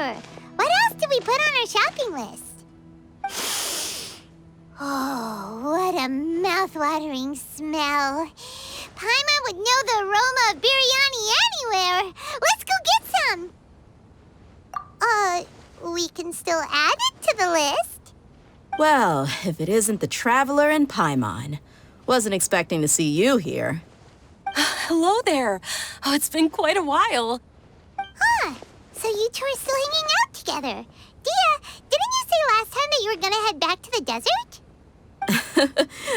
remember. What else did we put on our shopping list? Oh, what a mouth-watering smell. Paimon would know the aroma of biryani anywhere. Let's go get some. We can still add it to the list. Well, if it isn't the Traveler and Paimon. Wasn't expecting to see you here. Hello there. Oh, it's been quite a while. Huh. So you two are still hanging out together. Dia, didn't you say last time that you were gonna head back to the desert?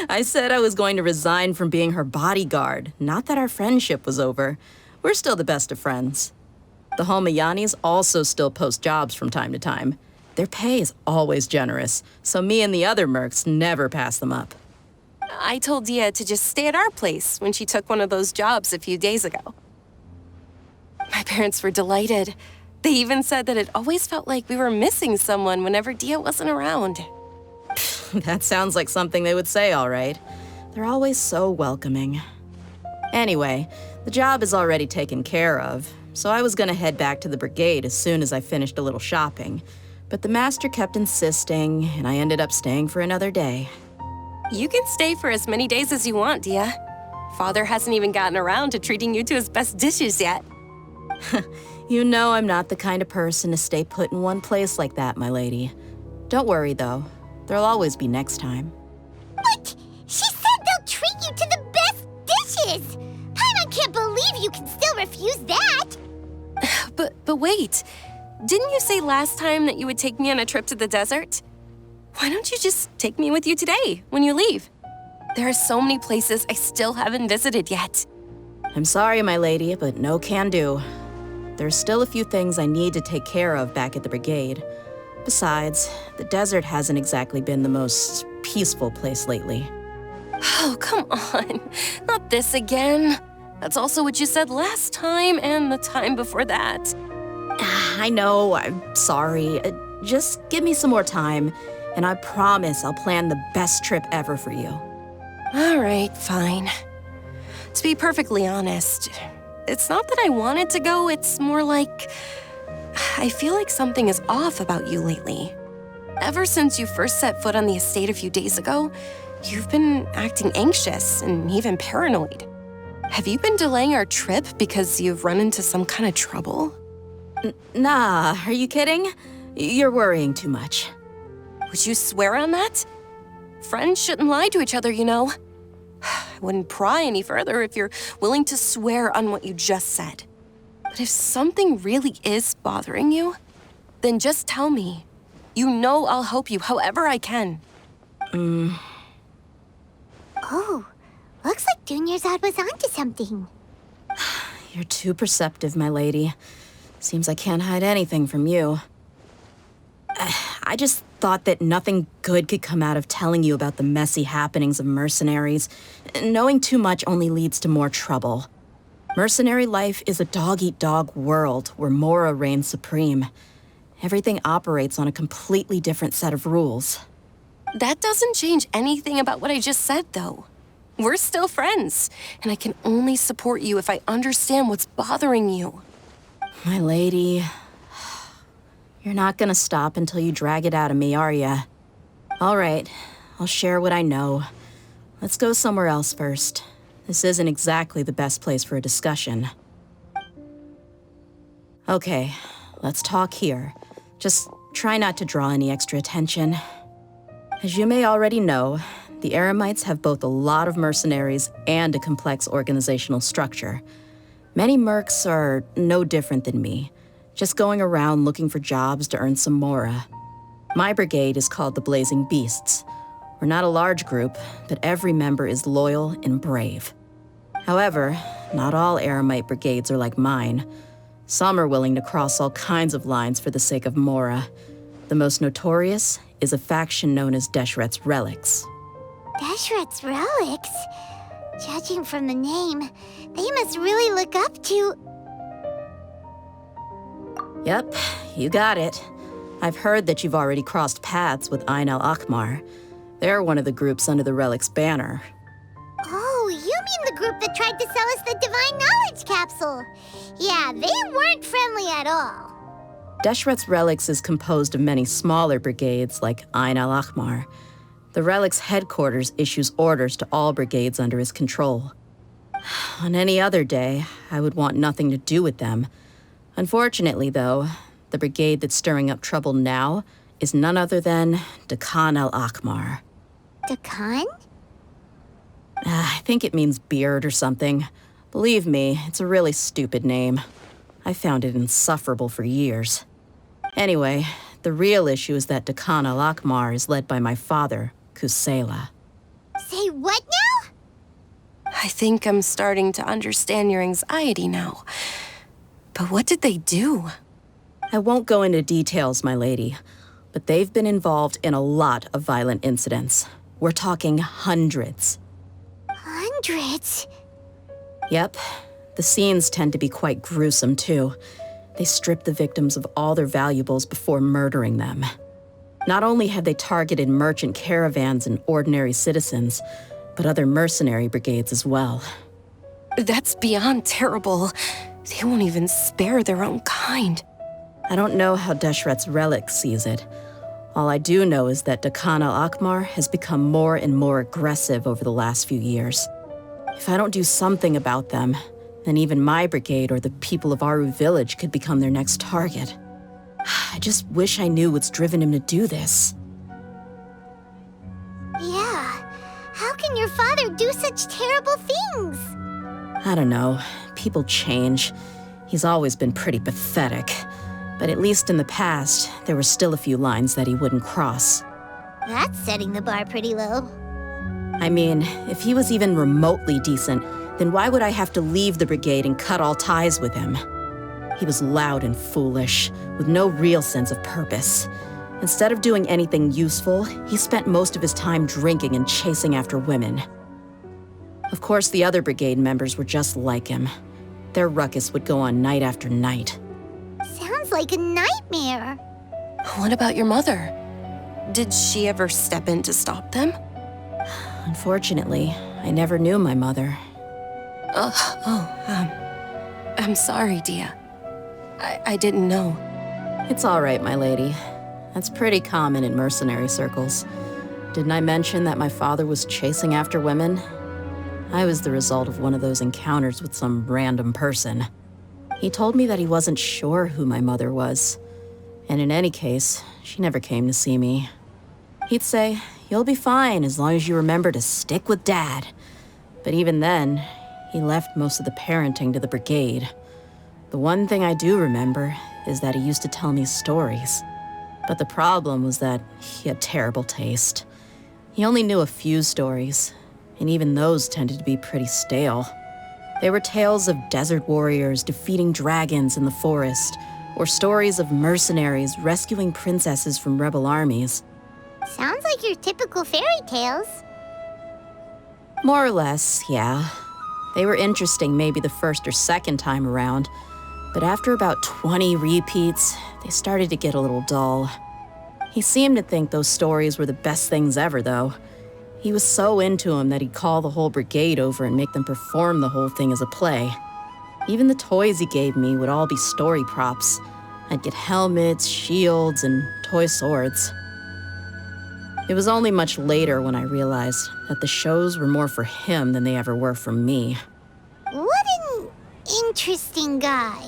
I said I was going to resign from being her bodyguard, not that our friendship was over. We're still the best of friends. The Homayanis also still post jobs from time to time. Their pay is always generous, so me and the other mercs never pass them up. I told Dia to just stay at our place when she took one of those jobs a few days ago. My parents were delighted. They even said that it always felt like we were missing someone whenever Dia wasn't around. That sounds like something they would say, all right. They're always so welcoming. Anyway, the job is already taken care of, so I was gonna head back to the brigade as soon as I finished a little shopping. But the master kept insisting, and I ended up staying for another day. You can stay for as many days as you want, Dia. Father hasn't even gotten around to treating you to his best dishes yet. You know I'm not the kind of person to stay put in one place like that, my lady. Don't worry, though. There'll always be next time. What? She said they'll treat you to the best dishes! Paimon can't believe you can still refuse that! But wait. Didn't you say last time that you would take me on a trip to the desert? Why don't you just take me with you today, when you leave? There are so many places I still haven't visited yet. I'm sorry, my lady, but no can do. There's still a few things I need to take care of back at the brigade. Besides, the desert hasn't exactly been the most peaceful place lately. Oh, come on. Not this again. That's also what you said last time and the time before that. I know, I'm sorry. Just give me some more time, and I promise I'll plan the best trip ever for you. All right, fine. To be perfectly honest, it's not that I wanted to go, it's more like I feel like something is off about you lately. Ever since you first set foot on the estate a few days ago, you've been acting anxious and even paranoid. Have you been delaying our trip because you've run into some kind of trouble? Nah, are you kidding? You're worrying too much. Would you swear on that? Friends shouldn't lie to each other, you know. I wouldn't pry any further if you're willing to swear on what you just said. But if something really is bothering you, then just tell me. You know I'll help you however I can. Oh, looks like Dunyarzad was onto something. You're too perceptive, my lady. Seems I can't hide anything from you. I just thought that nothing good could come out of telling you about the messy happenings of mercenaries. Knowing too much only leads to more trouble. Mercenary life is a dog-eat-dog world where Mora reigns supreme. Everything operates on a completely different set of rules. That doesn't change anything about what I just said, though. We're still friends, and I can only support you if I understand what's bothering you. My lady, you're not gonna stop until you drag it out of me, are ya? All right, I'll share what I know. Let's go somewhere else first. This isn't exactly the best place for a discussion. Okay, let's talk here. Just try not to draw any extra attention. As you may already know, the Eremites have both a lot of mercenaries and a complex organizational structure. Many mercs are no different than me, just going around looking for jobs to earn some mora. My brigade is called the Blazing Beasts. We're not a large group, but every member is loyal and brave. However, not all Eremite brigades are like mine. Some are willing to cross all kinds of lines for the sake of mora. The most notorious is a faction known as Deshret's Relics. Deshret's Relics? Judging from the name, they must really look up to... Yep, you got it. I've heard that you've already crossed paths with Ain al-Akmar. They're one of the groups under the Relic's banner. Oh, you mean the group that tried to sell us the Divine Knowledge Capsule? Yeah, they weren't friendly at all. Deshret's Relics is composed of many smaller brigades like Ain al-Ahmar. The Relic's headquarters issues orders to all brigades under his control. On any other day, I would want nothing to do with them. Unfortunately, though, the brigade that's stirring up trouble now is none other than Dakan al-Ahmar. Dakan? I think it means beard or something. Believe me, it's a really stupid name. I found it insufferable for years. Anyway, the real issue is that Dakan al-Ahmar is led by my father, Kusela. Say what now? I think I'm starting to understand your anxiety now. But what did they do? I won't go into details, my lady, but they've been involved in a lot of violent incidents. We're talking hundreds. Hundreds? Yep. The scenes tend to be quite gruesome, too. They strip the victims of all their valuables before murdering them. Not only have they targeted merchant caravans and ordinary citizens, but other mercenary brigades as well. That's beyond terrible. They won't even spare their own kind. I don't know how Deshret's Relic sees it. All I do know is that Dakan al-Ahmar has become more and more aggressive over the last few years. If I don't do something about them, then even my brigade or the people of Aru village could become their next target. I just wish I knew what's driven him to do this. Yeah. How can your father do such terrible things? I don't know. People change. He's always been pretty pathetic. But at least in the past, there were still a few lines that he wouldn't cross. That's setting the bar pretty low. I mean, if he was even remotely decent, then why would I have to leave the brigade and cut all ties with him? He was loud and foolish, with no real sense of purpose. Instead of doing anything useful, he spent most of his time drinking and chasing after women. Of course, the other brigade members were just like him. Their ruckus would go on night after night. Sounds like a nightmare. What about your mother? Did she ever step in to stop them? Unfortunately, I never knew my mother. I'm sorry, Dia. I didn't know. It's all right, my lady. That's pretty common in mercenary circles. Didn't I mention that my father was chasing after women? I was the result of one of those encounters with some random person. He told me that he wasn't sure who my mother was. And in any case, she never came to see me. He'd say, "You'll be fine as long as you remember to stick with Dad." But even then, he left most of the parenting to the brigade. The one thing I do remember is that he used to tell me stories. But the problem was that he had terrible taste. He only knew a few stories, and even those tended to be pretty stale. They were tales of desert warriors defeating dragons in the forest, or stories of mercenaries rescuing princesses from rebel armies. Sounds like your typical fairy tales. More or less, yeah. They were interesting maybe the first or second time around, but after about 20 repeats, they started to get a little dull. He seemed to think those stories were the best things ever, though. He was so into them that he'd call the whole brigade over and make them perform the whole thing as a play. Even the toys he gave me would all be story props. I'd get helmets, shields, and toy swords. It was only much later when I realized that the shows were more for him than they ever were for me. What an interesting guy.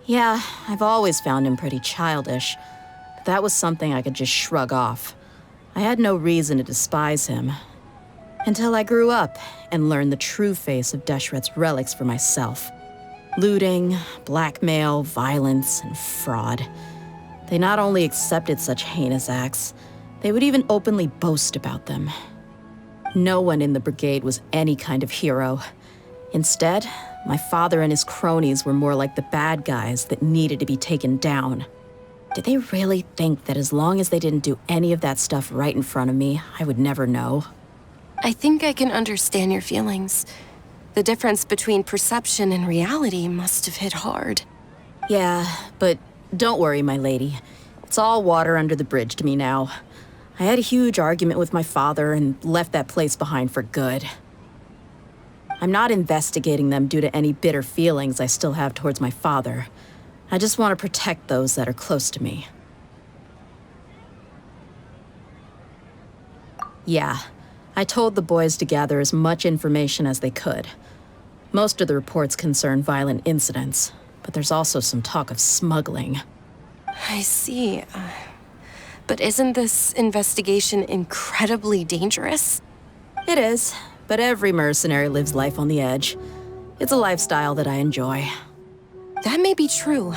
Yeah, I've always found him pretty childish, but that was something I could just shrug off. I had no reason to despise him. Until I grew up and learned the true face of Deshret's Relics for myself. Looting, blackmail, violence, and fraud. They not only accepted such heinous acts, they would even openly boast about them. No one in the brigade was any kind of hero. Instead, my father and his cronies were more like the bad guys that needed to be taken down. Did they really think that as long as they didn't do any of that stuff right in front of me, I would never know? I think I can understand your feelings. The difference between perception and reality must have hit hard. Yeah, but don't worry, my lady. It's all water under the bridge to me now. I had a huge argument with my father and left that place behind for good. I'm not investigating them due to any bitter feelings I still have towards my father. I just want to protect those that are close to me. Yeah, I told the boys to gather as much information as they could. Most of the reports concern violent incidents, but there's also some talk of smuggling. I see. But isn't this investigation incredibly dangerous? It is, but every mercenary lives life on the edge. It's a lifestyle that I enjoy. That may be true,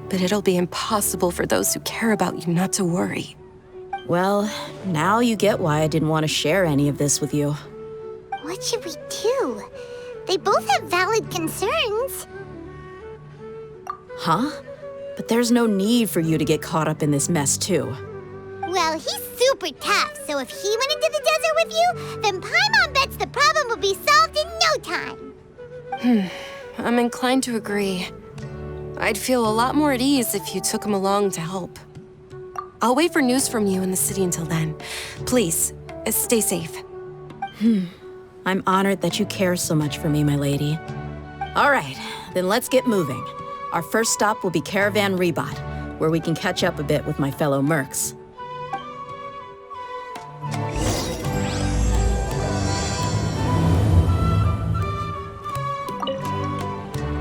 but it'll be impossible for those who care about you not to worry. Well, now you get why I didn't want to share any of this with you. What should we do? They both have valid concerns. Huh? But there's no need for you to get caught up in this mess, too. Well, he's super tough, so if he went into the desert with you, then Paimon bets the problem will be solved in no time. I'm inclined to agree. I'd feel a lot more at ease if you took him along to help. I'll wait for news from you in the city until then. Please, stay safe. I'm honored that you care so much for me, my lady. All right, then let's get moving. Our first stop will be Caravan Rebot, where we can catch up a bit with my fellow mercs.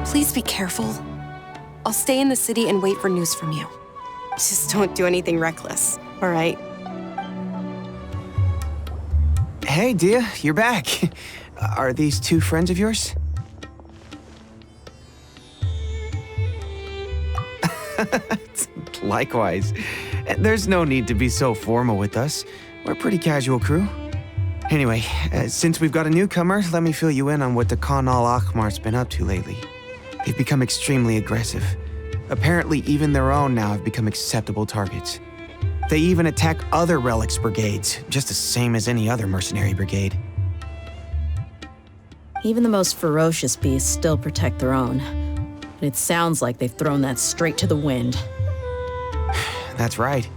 Please be careful. I'll stay in the city and wait for news from you. Just don't do anything reckless, all right? Hey, Dia, you're back. Are these two friends of yours? Likewise. There's no need to be so formal with us. We're a pretty casual crew. Anyway, since we've got a newcomer, let me fill you in on what the Khan al-Ahmar's been up to lately. They've become extremely aggressive. Apparently, even their own now have become acceptable targets. They even attack other relics brigades, just the same as any other mercenary brigade. Even the most ferocious beasts still protect their own. And it sounds like they've thrown that straight to the wind. That's right.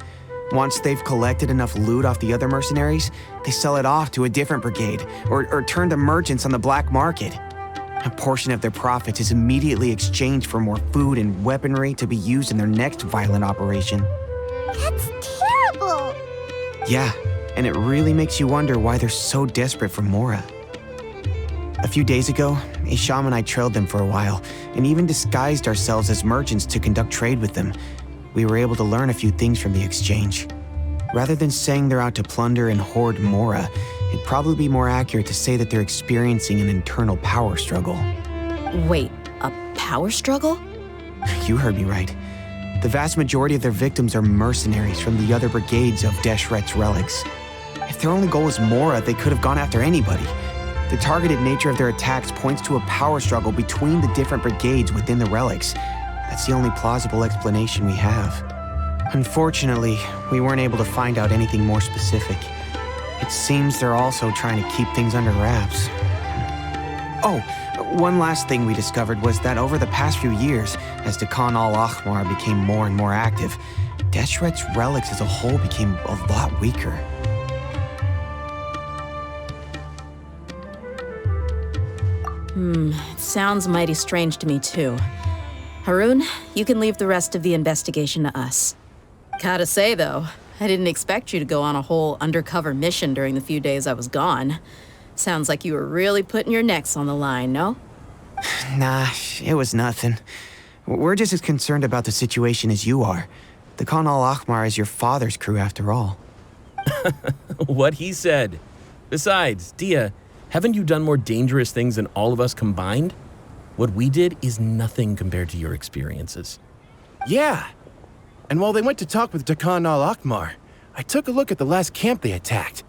Once they've collected enough loot off the other mercenaries, they sell it off to a different brigade, or turn to merchants on the black market. A portion of their profits is immediately exchanged for more food and weaponry to be used in their next violent operation. That's terrible! Yeah, and it really makes you wonder why they're so desperate for Mora. A few days ago, Isham and I trailed them for a while, and even disguised ourselves as merchants to conduct trade with them. We were able to learn a few things from the exchange. Rather than saying they're out to plunder and hoard Mora, it'd probably be more accurate to say that they're experiencing an internal power struggle. Wait, a power struggle? You heard me right. The vast majority of their victims are mercenaries from the other brigades of Deshret's relics. If their only goal was Mora, they could have gone after anybody. The targeted nature of their attacks points to a power struggle between the different brigades within the relics. That's the only plausible explanation we have. Unfortunately, we weren't able to find out anything more specific. It seems they're also trying to keep things under wraps. Oh, one last thing we discovered was that over the past few years, as the Khan al-Ahmar became more and more active, Deshret's relics as a whole became a lot weaker. It sounds mighty strange to me, too. Haroon, you can leave the rest of the investigation to us. Gotta say, though, I didn't expect you to go on a whole undercover mission during the few days I was gone. Sounds like you were really putting your necks on the line, no? Nah, it was nothing. We're just as concerned about the situation as you are. The Khan al-Ahmar is your father's crew, after all. What he said. Besides, Dia, haven't you done more dangerous things than all of us combined? What we did is nothing compared to your experiences. Yeah. And while they went to talk with Khan al-Ahmar, I took a look at the last camp they attacked.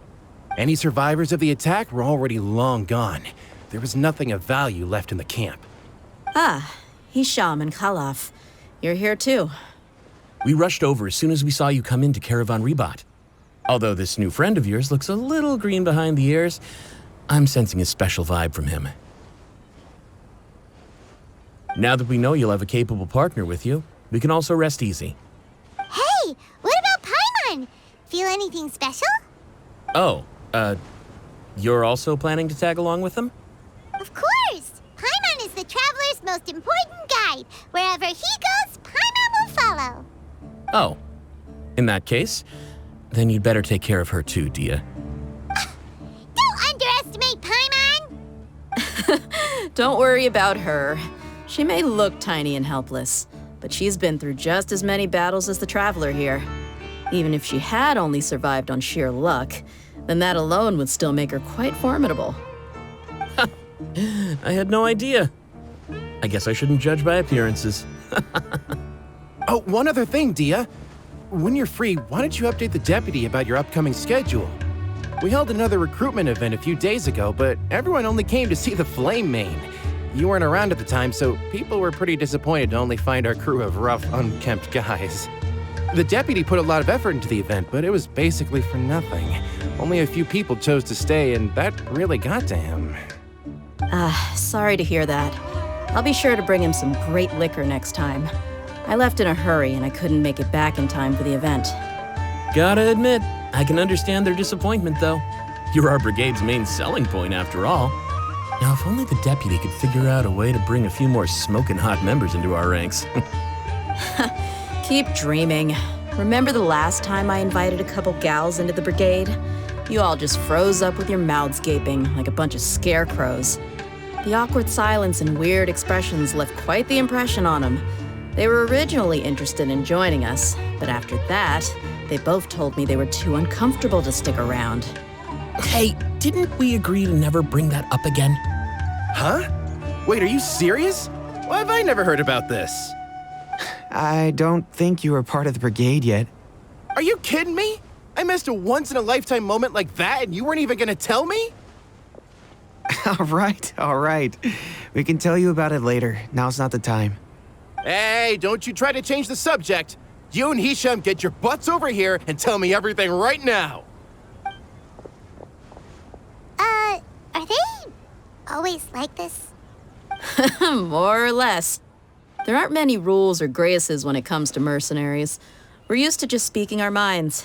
Any survivors of the attack were already long gone. There was nothing of value left in the camp. Ah, Hisham and Khalaf. You're here too. We rushed over as soon as we saw you come into Caravan Rebot. Although this new friend of yours looks a little green behind the ears, I'm sensing a special vibe from him. Now that we know you'll have a capable partner with you, we can also rest easy. Hey, what about Paimon? Feel anything special? Oh, you're also planning to tag along with them? Of course. most important guide. Wherever he goes, Paimon will follow. Oh, in that case, then you'd better take care of her too, Dia. Don't underestimate Paimon! Don't worry about her. She may look tiny and helpless, but she's been through just as many battles as the Traveler here. Even if she had only survived on sheer luck, then that alone would still make her quite formidable. I had no idea. I guess I shouldn't judge by appearances. Oh, one other thing, Dia. When you're free, why don't you update the deputy about your upcoming schedule? We held another recruitment event a few days ago, but everyone only came to see the Flame Main. You weren't around at the time, so people were pretty disappointed to only find our crew of rough, unkempt guys. The deputy put a lot of effort into the event, but it was basically for nothing. Only a few people chose to stay, and that really got to him. Sorry to hear that. I'll be sure to bring him some great liquor next time. I left in a hurry and I couldn't make it back in time for the event. Gotta admit, I can understand their disappointment, though. You're our brigade's main selling point, after all. Now, if only the deputy could figure out a way to bring a few more smoking hot members into our ranks. Keep dreaming. Remember the last time I invited a couple gals into the brigade? You all just froze up with your mouths gaping like a bunch of scarecrows. The awkward silence and weird expressions left quite the impression on them. They were originally interested in joining us, but after that, they both told me they were too uncomfortable to stick around. Hey, didn't we agree to never bring that up again? Huh? Wait, are you serious? Why have I never heard about this? I don't think you were part of the brigade yet. Are you kidding me? I missed a once-in-a-lifetime moment like that and you weren't even gonna tell me? All right. We can tell you about it later. Now's not the time. Hey, don't you try to change the subject. You and Hisham get your butts over here and tell me everything right now. Are they always like this? More or less. There aren't many rules or graces when it comes to mercenaries. We're used to just speaking our minds.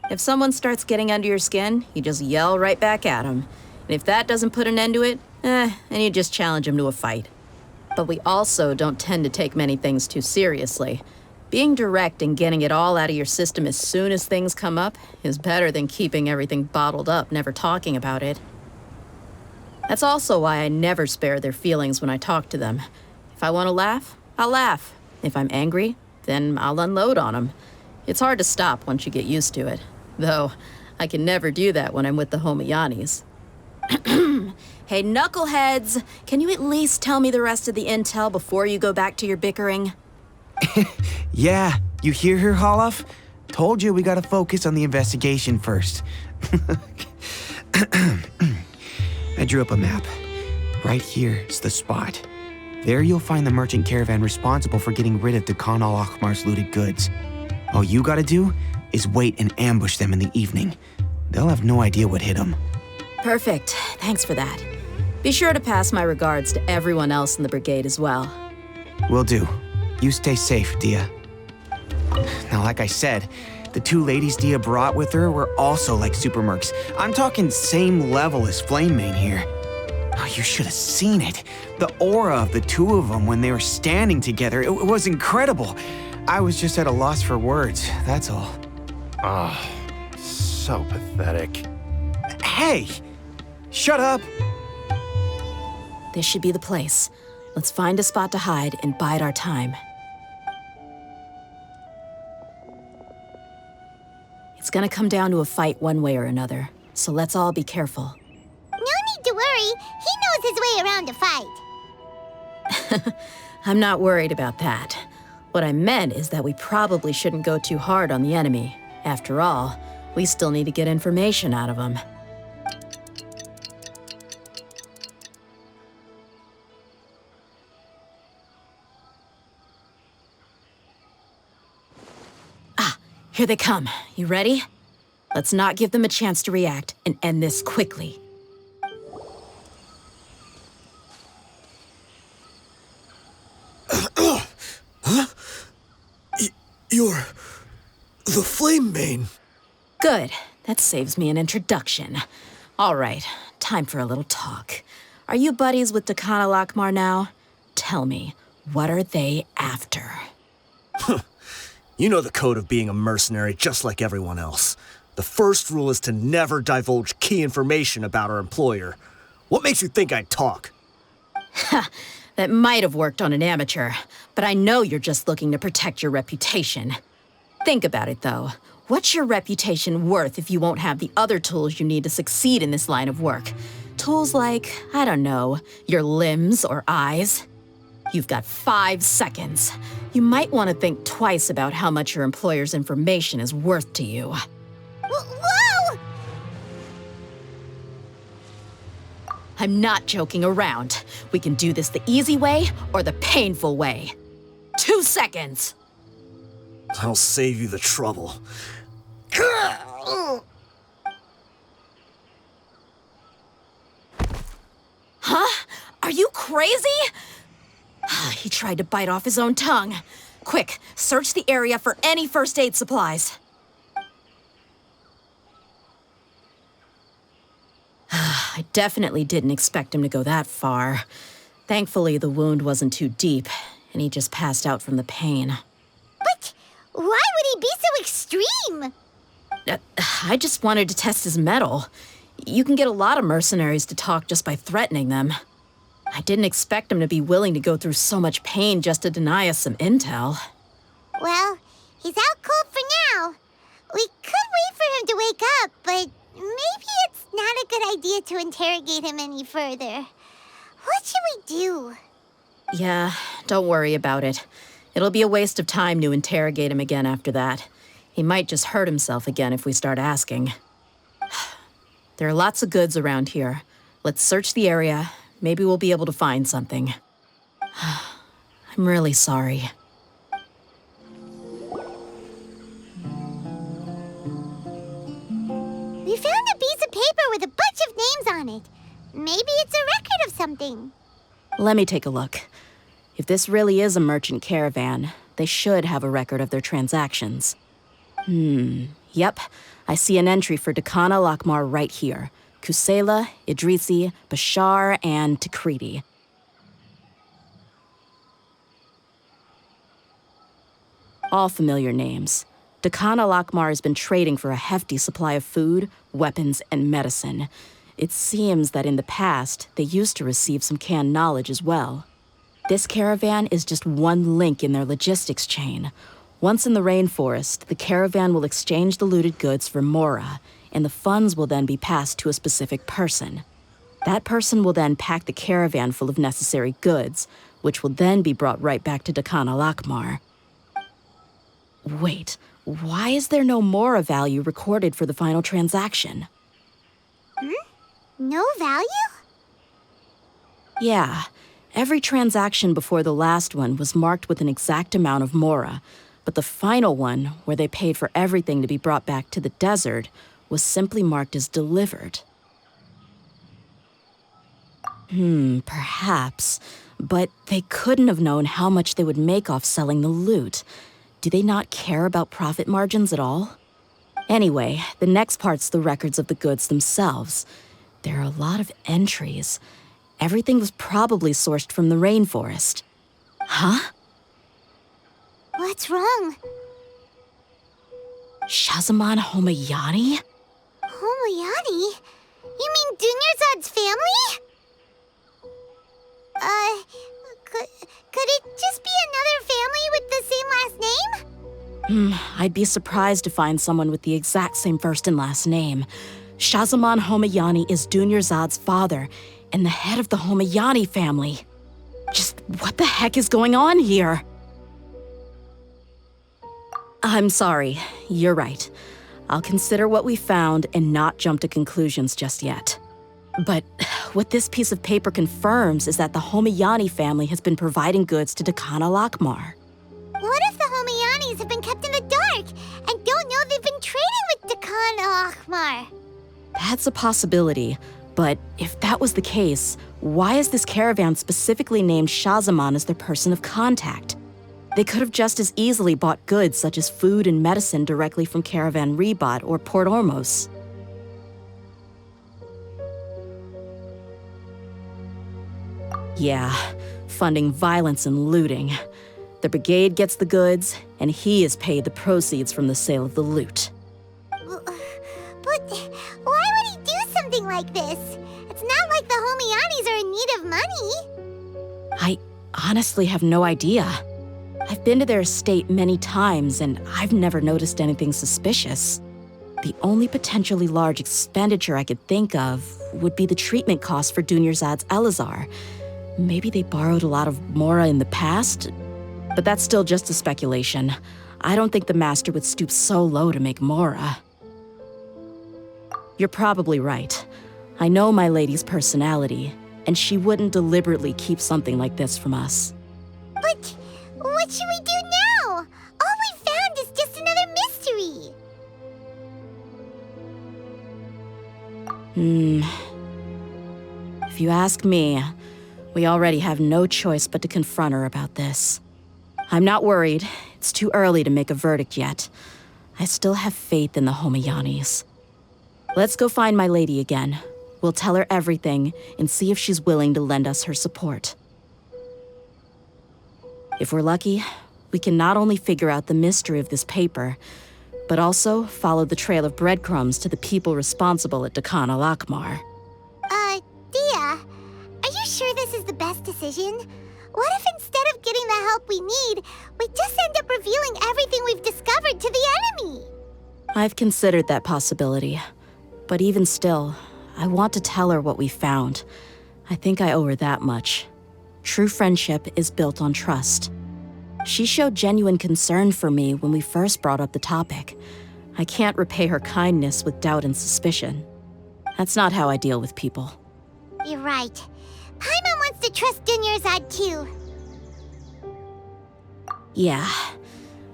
If someone starts getting under your skin, you just yell right back at them. And if that doesn't put an end to it, then you just challenge them to a fight. But we also don't tend to take many things too seriously. Being direct and getting it all out of your system as soon as things come up is better than keeping everything bottled up, never talking about it. That's also why I never spare their feelings when I talk to them. If I want to laugh, I'll laugh. If I'm angry, then I'll unload on them. It's hard to stop once you get used to it. Though, I can never do that when I'm with the Homayanis. Hey, knuckleheads! Can you at least tell me the rest of the intel before you go back to your bickering? Yeah, you hear her, Holloff? Told you we gotta focus on the investigation first. I drew up a map. Right here is the spot. There you'll find the merchant caravan responsible for getting rid of Dakan al-Akhmar's looted goods. All you gotta do is wait and ambush them in the evening. They'll have no idea what hit them. Perfect. Thanks for that. Be sure to pass my regards to everyone else in the brigade as well. Will do. You stay safe, Dia. Now, like I said, the two ladies Dia brought with her were also like super mercs. I'm talking same level as Flame Main here. Oh, you should have seen it. The aura of the two of them when they were standing together, it was incredible. I was just at a loss for words, that's all. Ah, so pathetic. Hey! Shut up! This should be the place. Let's find a spot to hide and bide our time. It's gonna come down to a fight one way or another, so let's all be careful. No need to worry. He knows his way around a fight. I'm not worried about that. What I meant is that we probably shouldn't go too hard on the enemy. After all, we still need to get information out of them. Here they come. You ready? Let's not give them a chance to react and end this quickly. You're the Flame Main. Good. That saves me an introduction. All right, time for a little talk. Are you buddies with Dakan al-Akhmar now? tell me, what are they after? You know the code of being a mercenary just like everyone else. The first rule is to never divulge key information about our employer. What makes you think I'd talk? That might have worked on an amateur, but I know you're just looking to protect your reputation. Think about it, though. What's your reputation worth if you won't have the other tools you need to succeed in this line of work? Tools like, I don't know, your limbs or eyes? You've got 5 seconds. You might want to think twice about how much your employer's information is worth to you. Whoa! I'm not joking around. We can do this the easy way or the painful way. 2 seconds! I'll save you the trouble. Huh? Are you crazy? He tried to bite off his own tongue. Quick, search the area for any first aid supplies. I definitely didn't expect him to go that far. Thankfully, the wound wasn't too deep, and he just passed out from the pain. But why would he be so extreme? I just wanted to test his mettle. You can get a lot of mercenaries to talk just by threatening them. I didn't expect him to be willing to go through so much pain just to deny us some intel. Well, he's out cold for now. We could wait for him to wake up, but maybe it's not a good idea to interrogate him any further. What should we do? Yeah, don't worry about it. It'll be a waste of time to interrogate him again after that. He might just hurt himself again if we start asking. There are lots of goods around here. Let's search the area. Maybe we'll be able to find something. I'm really sorry. We found a piece of paper with a bunch of names on it. Maybe it's a record of something. Let me take a look. If this really is a merchant caravan, they should have a record of their transactions. Yep. I see an entry for Dakana Lakmar right here. Kusela, Idrisi, Bashar, and Takriti. All familiar names. Dakana Lakmar has been trading for a hefty supply of food, weapons, and medicine. It seems that in the past, they used to receive some canned knowledge as well. This caravan is just one link in their logistics chain. Once in the rainforest, the caravan will exchange the looted goods for mora, and the funds will then be passed to a specific person. That person will then pack the caravan full of necessary goods, which will then be brought right back to Dakana Lakmar. Wait, why is there no mora value recorded for the final transaction? No value? Yeah, every transaction before the last one was marked with an exact amount of mora, but the final one, where they paid for everything to be brought back to the desert, was simply marked as delivered. Perhaps. But they couldn't have known how much they would make off selling the loot. Do they not care about profit margins at all? Anyway, the next part's the records of the goods themselves. There are a lot of entries. Everything was probably sourced from the rainforest. Huh? What's wrong? Shahzaman Homayani? Homayani? You mean Dunyarzad's family? Could it just be another family with the same last name? I'd be surprised to find someone with the exact same first and last name. Shahzaman Homayani is Dunyarzad's father and the head of the Homayani family. Just what the heck is going on here? I'm sorry, you're right. I'll consider what we found and not jump to conclusions just yet. But what this piece of paper confirms is that the Homayani family has been providing goods to Dakana Lakmar. What if the Homayanis have been kept in the dark and don't know they've been trading with Dakana Lakmar? That's a possibility, but if that was the case, why is this caravan specifically named Shahzaman as their person of contact? They could have just as easily bought goods such as food and medicine directly from Caravan Ribat or Port Ormos. Yeah, funding violence and looting. The brigade gets the goods, and he is paid the proceeds from the sale of the loot. But why would he do something like this? It's not like the Homianis are in need of money. I honestly have no idea. I've been to their estate many times, and I've never noticed anything suspicious. The only potentially large expenditure I could think of would be the treatment costs for Dunyarzad's Elazar. Maybe they borrowed a lot of Mora in the past, but that's still just a speculation. I don't think the Master would stoop so low to make Mora. You're probably right. I know my lady's personality, and she wouldn't deliberately keep something like this from us. But what should we do now? All we found is just another mystery. If you ask me, we already have no choice but to confront her about this. I'm not worried. It's too early to make a verdict yet. I still have faith in the Homiyanis. Let's go find my lady again. We'll tell her everything and see if she's willing to lend us her support. If we're lucky, we can not only figure out the mystery of this paper, but also follow the trail of breadcrumbs to the people responsible at Dakan al-Akmar. Dia, are you sure this is the best decision? What if instead of getting the help we need, we just end up revealing everything we've discovered to the enemy? I've considered that possibility, but even still, I want to tell her what we found. I think I owe her that much. True friendship is built on trust. She showed genuine concern for me when we first brought up the topic. I can't repay her kindness with doubt and suspicion. That's not how I deal with people. You're right. Paimon wants to trust Dunyarzad too. Yeah.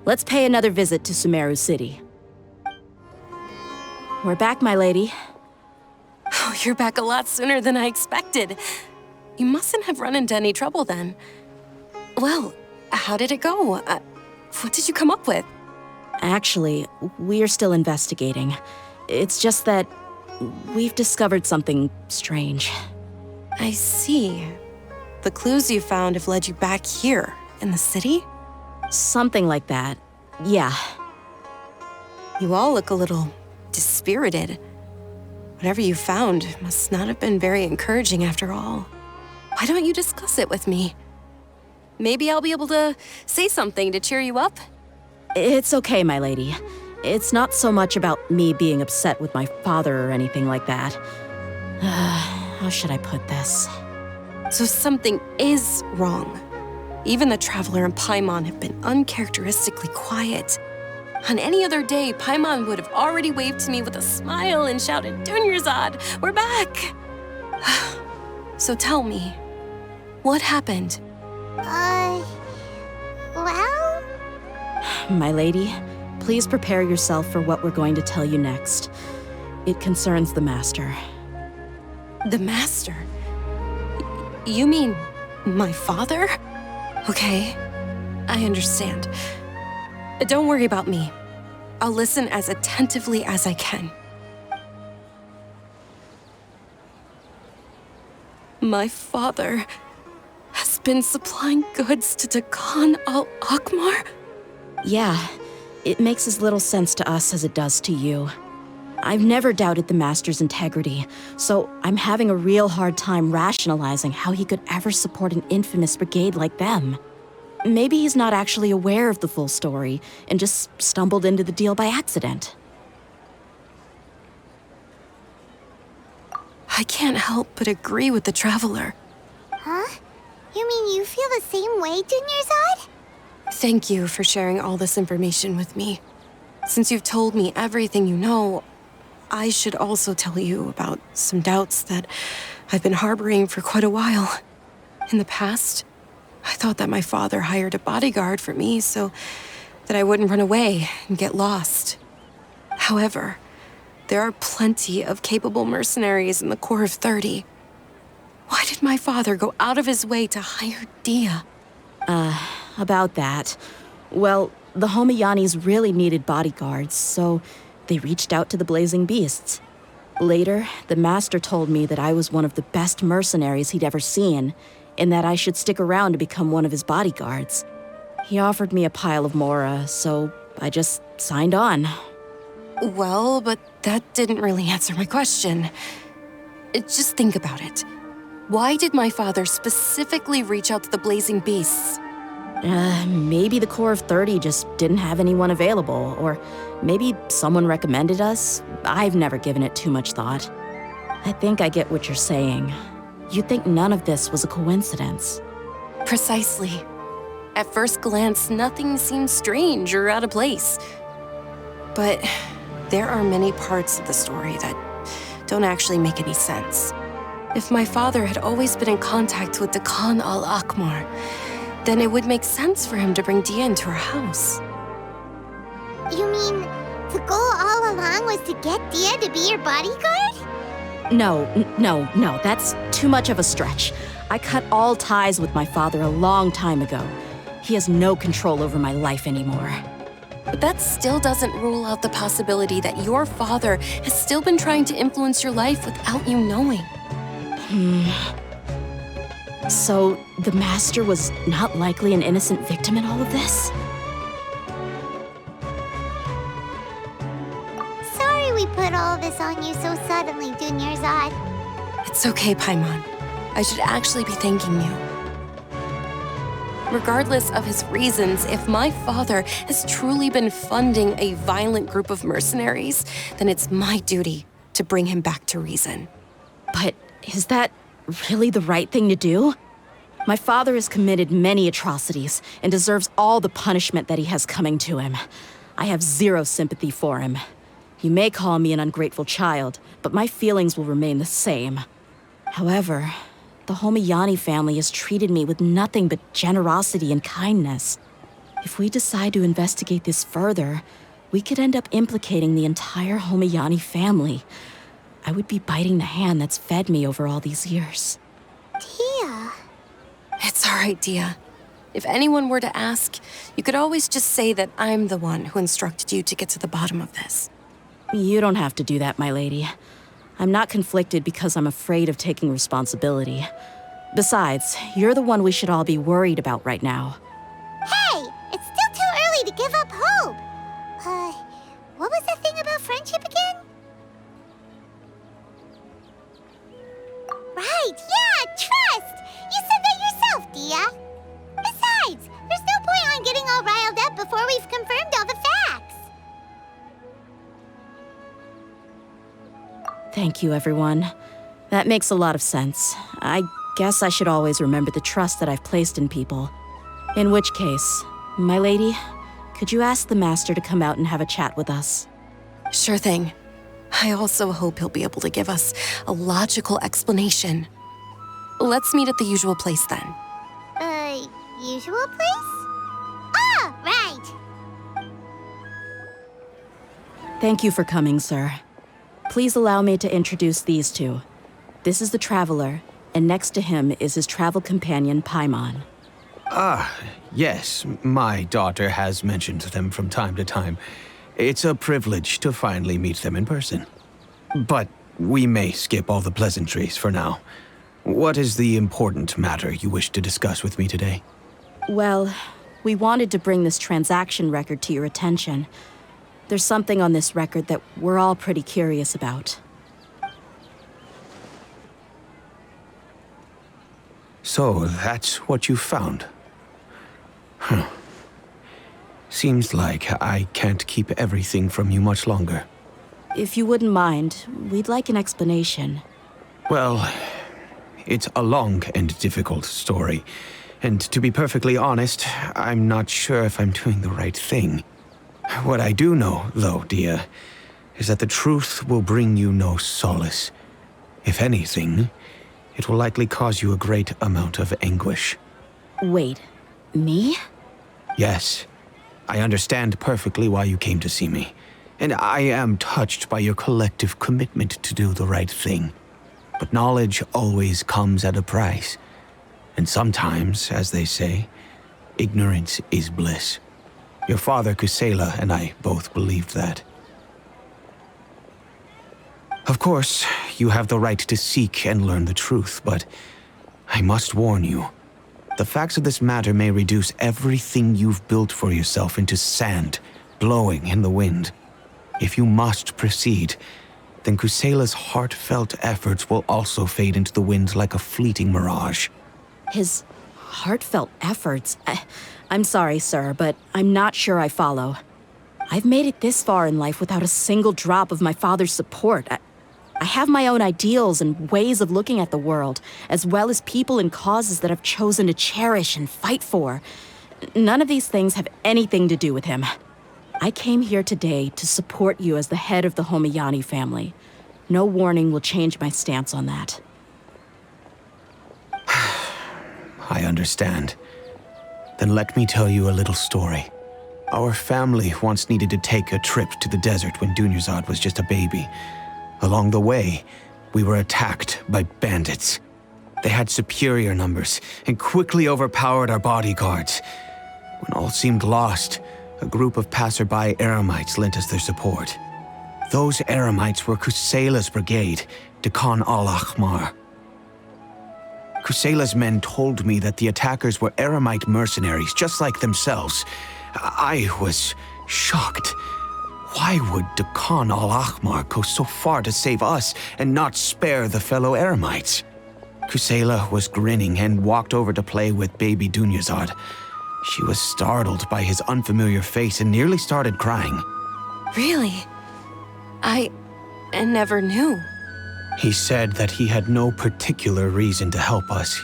Let's pay another visit to Sumeru City. We're back, my lady. Oh, you're back a lot sooner than I expected. You mustn't have run into any trouble then. Well, how did it go? What did you come up with? Actually, we're still investigating. It's just that we've discovered something strange. I see. The clues you found have led you back here, in the city? Something like that. Yeah. You all look a little dispirited. Whatever you found must not have been very encouraging after all. Why don't you discuss it with me? Maybe I'll be able to say something to cheer you up? It's okay, my lady. It's not so much about me being upset with my father or anything like that. How should I put this? So something is wrong. Even the Traveler and Paimon have been uncharacteristically quiet. On any other day, Paimon would have already waved to me with a smile and shouted, "Dunyarzad, we're back!" So tell me, what happened? Well? My lady, please prepare yourself for what we're going to tell you next. It concerns the Master. The Master? You mean my father? Okay, I understand. Don't worry about me. I'll listen as attentively as I can. My father has been supplying goods to Dakan al-Akmar? Yeah, it makes as little sense to us as it does to you. I've never doubted the Master's integrity, so I'm having a real hard time rationalizing how he could ever support an infamous brigade like them. Maybe he's not actually aware of the full story and just stumbled into the deal by accident. I can't help but agree with the Traveler. Huh? You mean you feel the same way, Dunyarzad? Thank you for sharing all this information with me. Since you've told me everything you know, I should also tell you about some doubts that I've been harboring for quite a while. In the past, I thought that my father hired a bodyguard for me so that I wouldn't run away and get lost. However, there are plenty of capable mercenaries in the Corps of 30. Why did my father go out of his way to hire Dia? About that. Well, the Homiyanis really needed bodyguards, so they reached out to the Blazing Beasts. Later, the Master told me that I was one of the best mercenaries he'd ever seen, and that I should stick around to become one of his bodyguards. He offered me a pile of mora, so I just signed on. Well, but that didn't really answer my question. Just think about it. Why did my father specifically reach out to the Blazing Beasts? Maybe the Corps of 30 just didn't have anyone available, or maybe someone recommended us. I've never given it too much thought. I think I get what you're saying. You think none of this was a coincidence. Precisely. At first glance, nothing seems strange or out of place. But there are many parts of the story that don't actually make any sense. If my father had always been in contact with the Khan al-Akmar, then it would make sense for him to bring Dia into our house. You mean the goal all along was to get Dia to be your bodyguard? No, that's too much of a stretch. I cut all ties with my father a long time ago. He has no control over my life anymore. But that still doesn't rule out the possibility that your father has still been trying to influence your life without you knowing. So, the Master was not likely an innocent victim in all of this? Sorry we put all this on you so suddenly, Dunyarzad. It's okay, Paimon. I should actually be thanking you. Regardless of his reasons, if my father has truly been funding a violent group of mercenaries, then it's my duty to bring him back to reason. But is that really the right thing to do? My father has committed many atrocities and deserves all the punishment that he has coming to him. I have zero sympathy for him. You may call me an ungrateful child, but my feelings will remain the same. However, the Homayani family has treated me with nothing but generosity and kindness. If we decide to investigate this further, we could end up implicating the entire Homayani family. I would be biting the hand that's fed me over all these years. Dia. It's all right, Dia. If anyone were to ask, you could always just say that I'm the one who instructed you to get to the bottom of this. You don't have to do that, my lady. I'm not conflicted because I'm afraid of taking responsibility. Besides, you're the one we should all be worried about right now. Hey, it's still too early to give up hope. What was the thing about friendship again? Right, yeah, trust! You said that yourself, Dia. Besides, there's no point on getting all riled up before we've confirmed all the facts. Thank you, everyone. That makes a lot of sense. I guess I should always remember the trust that I've placed in people. In which case, my lady, could you ask the Master to come out and have a chat with us? Sure thing. I also hope he'll be able to give us a logical explanation. Let's meet at the usual place then. Usual place? Ah, right. Thank you for coming, sir. Please allow me to introduce these two. This is the Traveler, and next to him is his travel companion, Paimon. Yes, my daughter has mentioned them from time to time. It's a privilege to finally meet them in person. But we may skip all the pleasantries for now. What is the important matter you wish to discuss with me today? Well, we wanted to bring this transaction record to your attention. There's something on this record that we're all pretty curious about. So, that's what you found? Huh. Seems like I can't keep everything from you much longer. If you wouldn't mind, we'd like an explanation. Well, it's a long and difficult story. And to be perfectly honest, I'm not sure if I'm doing the right thing. What I do know, though, Dia, is that the truth will bring you no solace. If anything, it will likely cause you a great amount of anguish. Wait, me? Yes, I understand perfectly why you came to see me. And I am touched by your collective commitment to do the right thing. But knowledge always comes at a price. And sometimes, as they say, ignorance is bliss. Your father, Kusela, and I both believed that. Of course, you have the right to seek and learn the truth, but I must warn you. The facts of this matter may reduce everything you've built for yourself into sand, blowing in the wind. If you must proceed, then Kusela's heartfelt efforts will also fade into the wind like a fleeting mirage. His heartfelt efforts? I'm sorry, sir, but I'm not sure I follow. I've made it this far in life without a single drop of my father's support. I have my own ideals and ways of looking at the world, as well as people and causes that I've chosen to cherish and fight for. None of these things have anything to do with him. I came here today to support you as the head of the Homiyani family. No warning will change my stance on that. I understand. Then let me tell you a little story. Our family once needed to take a trip to the desert when Dunyarzad was just a baby. Along the way, we were attacked by bandits. They had superior numbers and quickly overpowered our bodyguards. When all seemed lost, a group of passerby Eremites lent us their support. Those Eremites were Kusela's brigade, Dekan al-Ahmar. Kusela's men told me that the attackers were Eremite mercenaries, just like themselves. I was shocked. Why would Dekan al-Ahmar go so far to save us and not spare the fellow Eremites? Kusela was grinning and walked over to play with baby Dunyarzad. She was startled by his unfamiliar face and nearly started crying. Really? I never knew. He said that he had no particular reason to help us.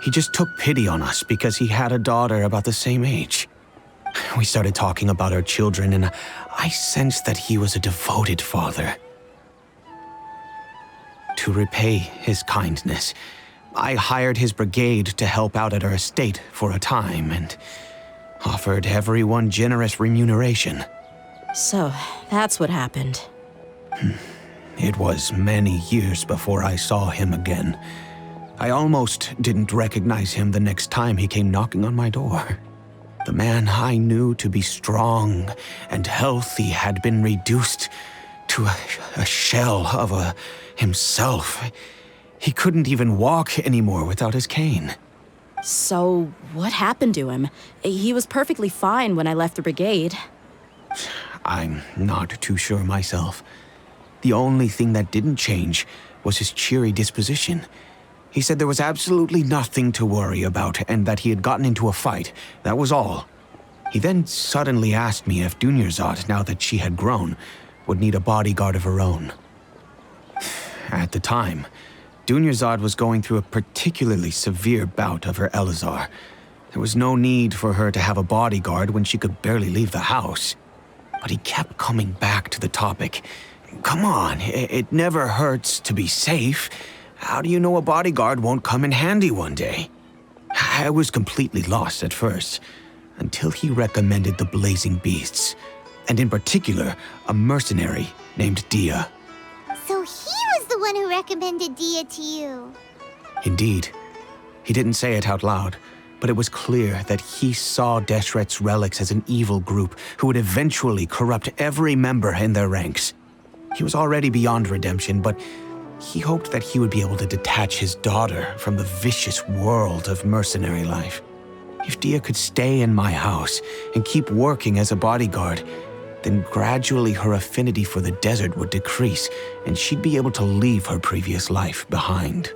He just took pity on us because he had a daughter about the same age. We started talking about our children, and I sensed that he was a devoted father. To repay his kindness, I hired his brigade to help out at our estate for a time and offered everyone generous remuneration. So, that's what happened. It was many years before I saw him again. I almost didn't recognize him the next time he came knocking on my door. The man I knew to be strong and healthy had been reduced to a shell of himself. He couldn't even walk anymore without his cane. So, what happened to him? He was perfectly fine when I left the brigade. I'm not too sure myself. The only thing that didn't change was his cheery disposition. He said there was absolutely nothing to worry about and that he had gotten into a fight. That was all. He then suddenly asked me if Dunyarzad, now that she had grown, would need a bodyguard of her own. At the time, Dunyarzad was going through a particularly severe bout of her Elazar. There was no need for her to have a bodyguard when she could barely leave the house. But he kept coming back to the topic. Come on, it never hurts to be safe. How do you know a bodyguard won't come in handy one day? I was completely lost at first, until he recommended the Blazing Beasts, and in particular, a mercenary named Dia. So he was the one who recommended Dia to you. Indeed. He didn't say it out loud, but it was clear that he saw Deshret's relics as an evil group who would eventually corrupt every member in their ranks. He was already beyond redemption, but he hoped that he would be able to detach his daughter from the vicious world of mercenary life. If Dia could stay in my house and keep working as a bodyguard, then gradually her affinity for the desert would decrease, and she'd be able to leave her previous life behind.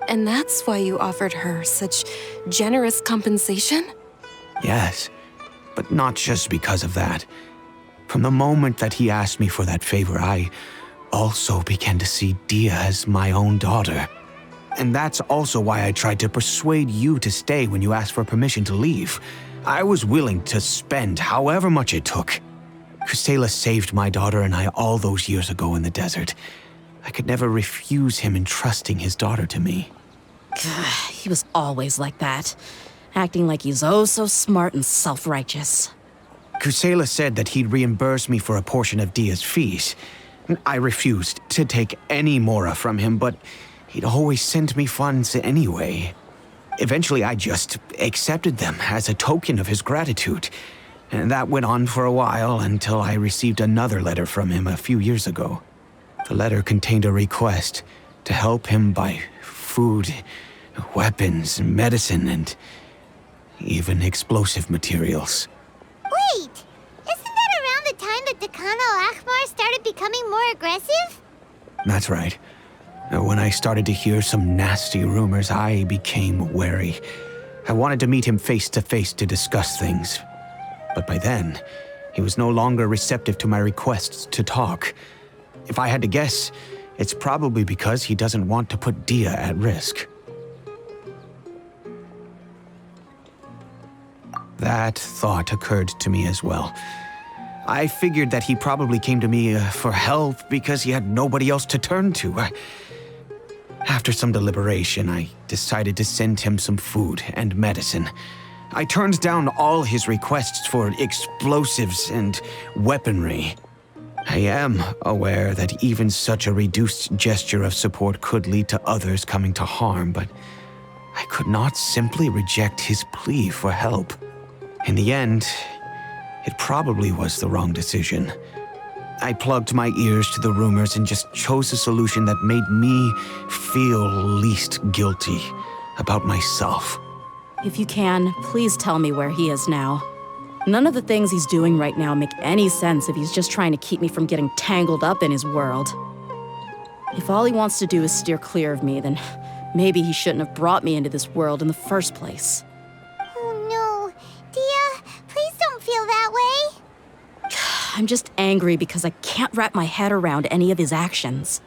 And that's why you offered her such generous compensation? Yes, but not just because of that. From the moment that he asked me for that favor, I also began to see Dia as my own daughter. And that's also why I tried to persuade you to stay when you asked for permission to leave. I was willing to spend however much it took. Kusela saved my daughter and I all those years ago in the desert. I could never refuse him entrusting his daughter to me. He was always like that, acting like he's oh so smart and self-righteous. Kusela said that he'd reimburse me for a portion of Dia's fees. I refused to take any mora from him, but he'd always send me funds anyway. Eventually, I just accepted them as a token of his gratitude. And that went on for a while until I received another letter from him a few years ago. The letter contained a request to help him buy food, Weapons, medicine, and even explosive materials. Wait, isn't that around the time that Dekano Akhmar started becoming more aggressive? That's right. When I started to hear some nasty rumors, I became wary. I wanted to meet him face to face to discuss things. But by then, he was no longer receptive to my requests to talk. If I had to guess, it's probably because he doesn't want to put Dia at risk. That thought occurred to me as well. I figured that he probably came to me for help because he had nobody else to turn to. After some deliberation, I decided to send him some food and medicine. I turned down all his requests for explosives and weaponry. I am aware that even such a reduced gesture of support could lead to others coming to harm, but I could not simply reject his plea for help. In the end, it probably was the wrong decision. I plugged my ears to the rumors and just chose a solution that made me feel least guilty about myself. If you can, please tell me where he is now. None of the things he's doing right now make any sense if he's just trying to keep me from getting tangled up in his world. If all he wants to do is steer clear of me, then maybe he shouldn't have brought me into this world in the first place. Oh no, Dia, please don't feel that way. I'm just angry because I can't wrap my head around any of his actions.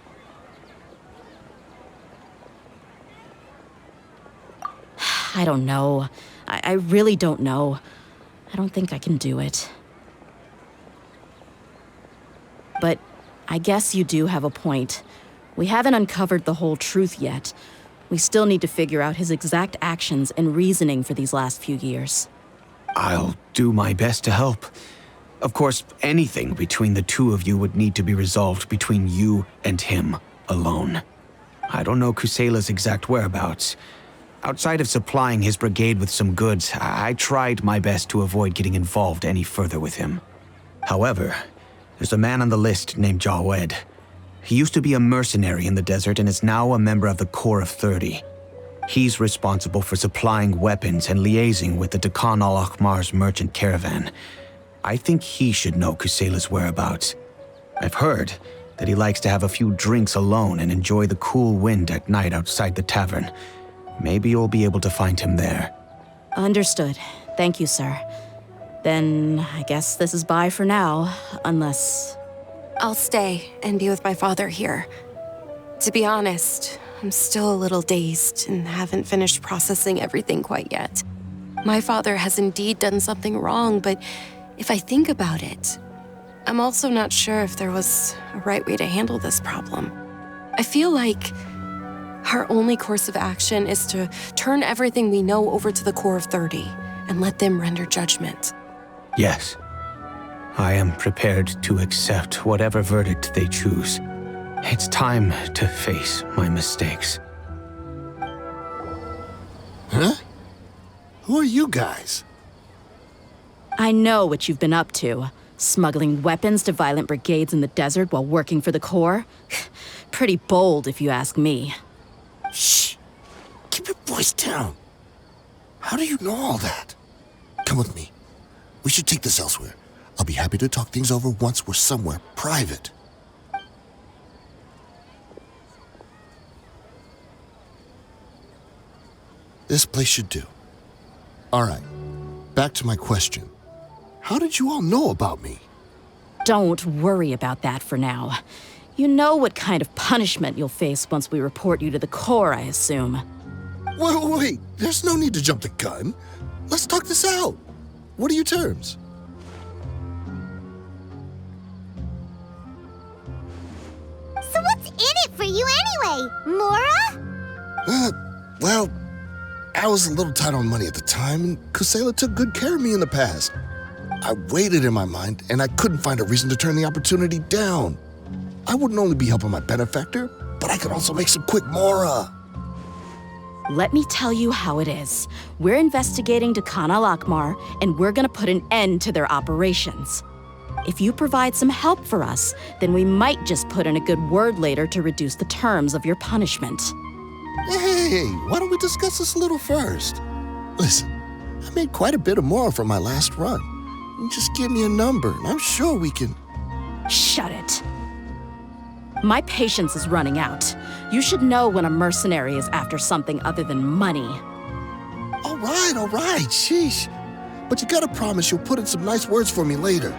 I don't know. I really don't know. I don't think I can do it. But I guess you do have a point. We haven't uncovered the whole truth yet. We still need to figure out his exact actions and reasoning for these last few years. I'll do my best to help. Of course, anything between the two of you would need to be resolved between you and him alone. I don't know Kusela's exact whereabouts. Outside of supplying his brigade with some goods, I tried my best to avoid getting involved any further with him. However, there's a man on the list named Jawed. He used to be a mercenary in the desert and is now a member of the Corps of 30. He's responsible for supplying weapons and liaising with the Dekhan al-Akhmar's merchant caravan. I think he should know Kusela's whereabouts. I've heard that he likes to have a few drinks alone and enjoy the cool wind at night outside the tavern. Maybe you'll be able to find him there. Understood. Thank you, sir. Then I guess this is bye for now, unless... I'll stay and be with my father here. To be honest, I'm still a little dazed and haven't finished processing everything quite yet. My father has indeed done something wrong, but if I think about it, I'm also not sure if there was a right way to handle this problem. I feel like our only course of action is to turn everything we know over to the Corps of 30 and let them render judgment. Yes. I am prepared to accept whatever verdict they choose. It's time to face my mistakes. Huh? Who are you guys? I know what you've been up to. Smuggling weapons to violent brigades in the desert while working for the Corps? Pretty bold, if you ask me. Shh! Keep your voice down. How do you know all that? Come with me. We should take this elsewhere. I'll be happy to talk things over once we're somewhere private. This place should do. All right, back to my question. How did you all know about me? Don't worry about that for now. You know what kind of punishment you'll face once we report you to the Corps, I assume. Wait, there's no need to jump the gun. Let's talk this out. What are your terms? So what's in it for you anyway, Mora? Well, I was a little tight on money at the time, and Kusela took good care of me in the past. I weighed it in my mind, and I couldn't find a reason to turn the opportunity down. I wouldn't only be helping my benefactor, but I could also make some quick Mora. Let me tell you how it is. We're investigating Dekhan al-Akhmar, and we're gonna put an end to their operations. If you provide some help for us, then we might just put in a good word later to reduce the terms of your punishment. Hey, why don't we discuss this a little first? Listen, I made quite a bit of more from my last run. You just give me a number, and I'm sure we can... Shut it. My patience is running out. You should know when a mercenary is after something other than money. All right, sheesh. But you gotta promise you'll put in some nice words for me later.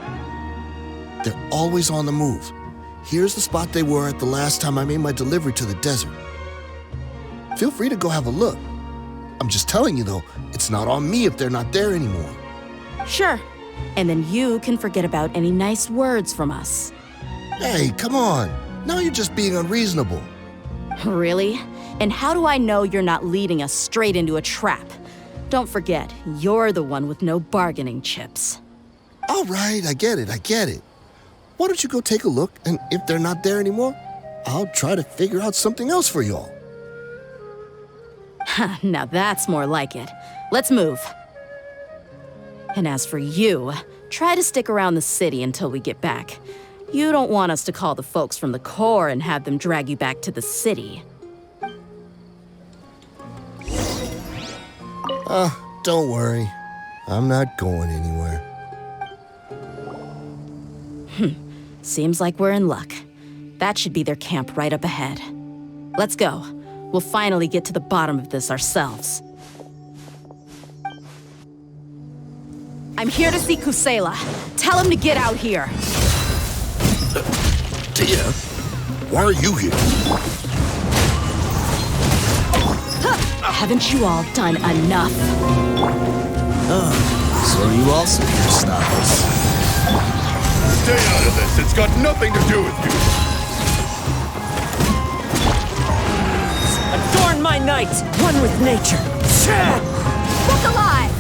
They're always on the move. Here's the spot they were at the last time I made my delivery to the desert. Feel free to go have a look. I'm just telling you, though, it's not on me if they're not there anymore. Sure. And then you can forget about any nice words from us. Hey, come on. Now you're just being unreasonable. Really? And how do I know you're not leading us straight into a trap? Don't forget, you're the one with no bargaining chips. All right, I get it. Why don't you go take a look, and if they're not there anymore, I'll try to figure out something else for y'all. Now that's more like it. Let's move. And as for you, try to stick around the city until we get back. You don't want us to call the folks from the Corps and have them drag you back to the city. Don't worry. I'm not going anywhere. Seems like we're in luck. That should be their camp right up ahead. Let's go. We'll finally get to the bottom of this ourselves. I'm here to see Kusela. Tell him to get out here. Tia, why are you here? Haven't you all done enough? So are you also here to stop us? Stay out of this. It's got nothing to do with you. Adorn my night, one with nature. Look alive!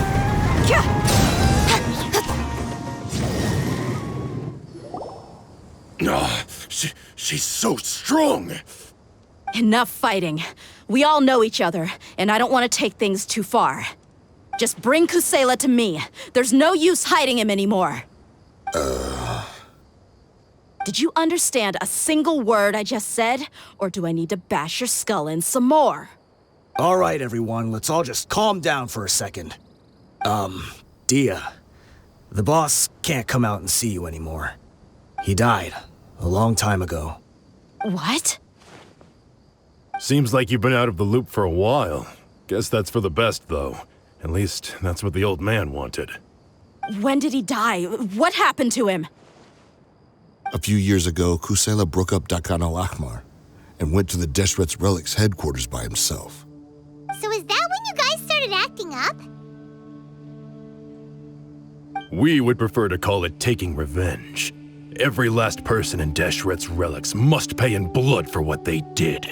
She's so strong. Enough fighting. We all know each other, and I don't want to take things too far. Just bring Kusela to me. There's no use hiding him anymore. Did you understand a single word I just said? Or do I need to bash your skull in some more? All right, everyone, let's all just calm down for a second. Dia, the boss can't come out and see you anymore. He died a long time ago. What? Seems like you've been out of the loop for a while. Guess that's for the best, though. At least, that's what the old man wanted. When did he die? What happened to him? A few years ago, Kusela broke up Dakan al-Ahmar and went to the Deshret's Relics headquarters by himself. So is that when you guys started acting up? We would prefer to call it taking revenge. Every last person in Deshret's Relics must pay in blood for what they did.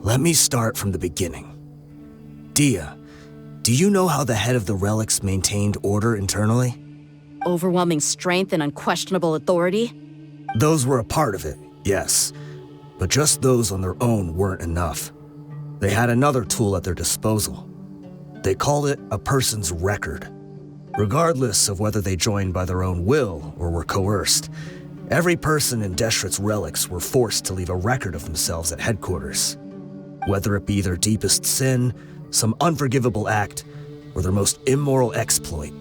Let me start from the beginning. Dia, do you know how the head of the Relics maintained order internally? Overwhelming strength and unquestionable authority? Those were a part of it, yes. But just those on their own weren't enough. They had another tool at their disposal. They called it a person's record. Regardless of whether they joined by their own will or were coerced, every person in Deshret's Relics were forced to leave a record of themselves at headquarters. Whether it be their deepest sin, some unforgivable act, or their most immoral exploit,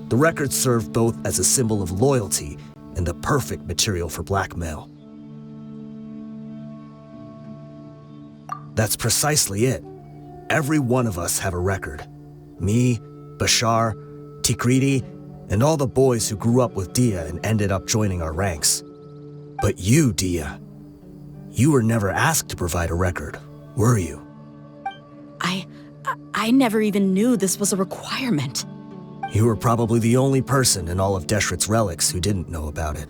the record served both as a symbol of loyalty and the perfect material for blackmail. That's precisely it. Every one of us have a record. Me, Bashar, Tikriti, and all the boys who grew up with Dia and ended up joining our ranks. But you, Dia, you were never asked to provide a record, were you? I never even knew this was a requirement. You were probably the only person in all of Deshret's Relics who didn't know about it.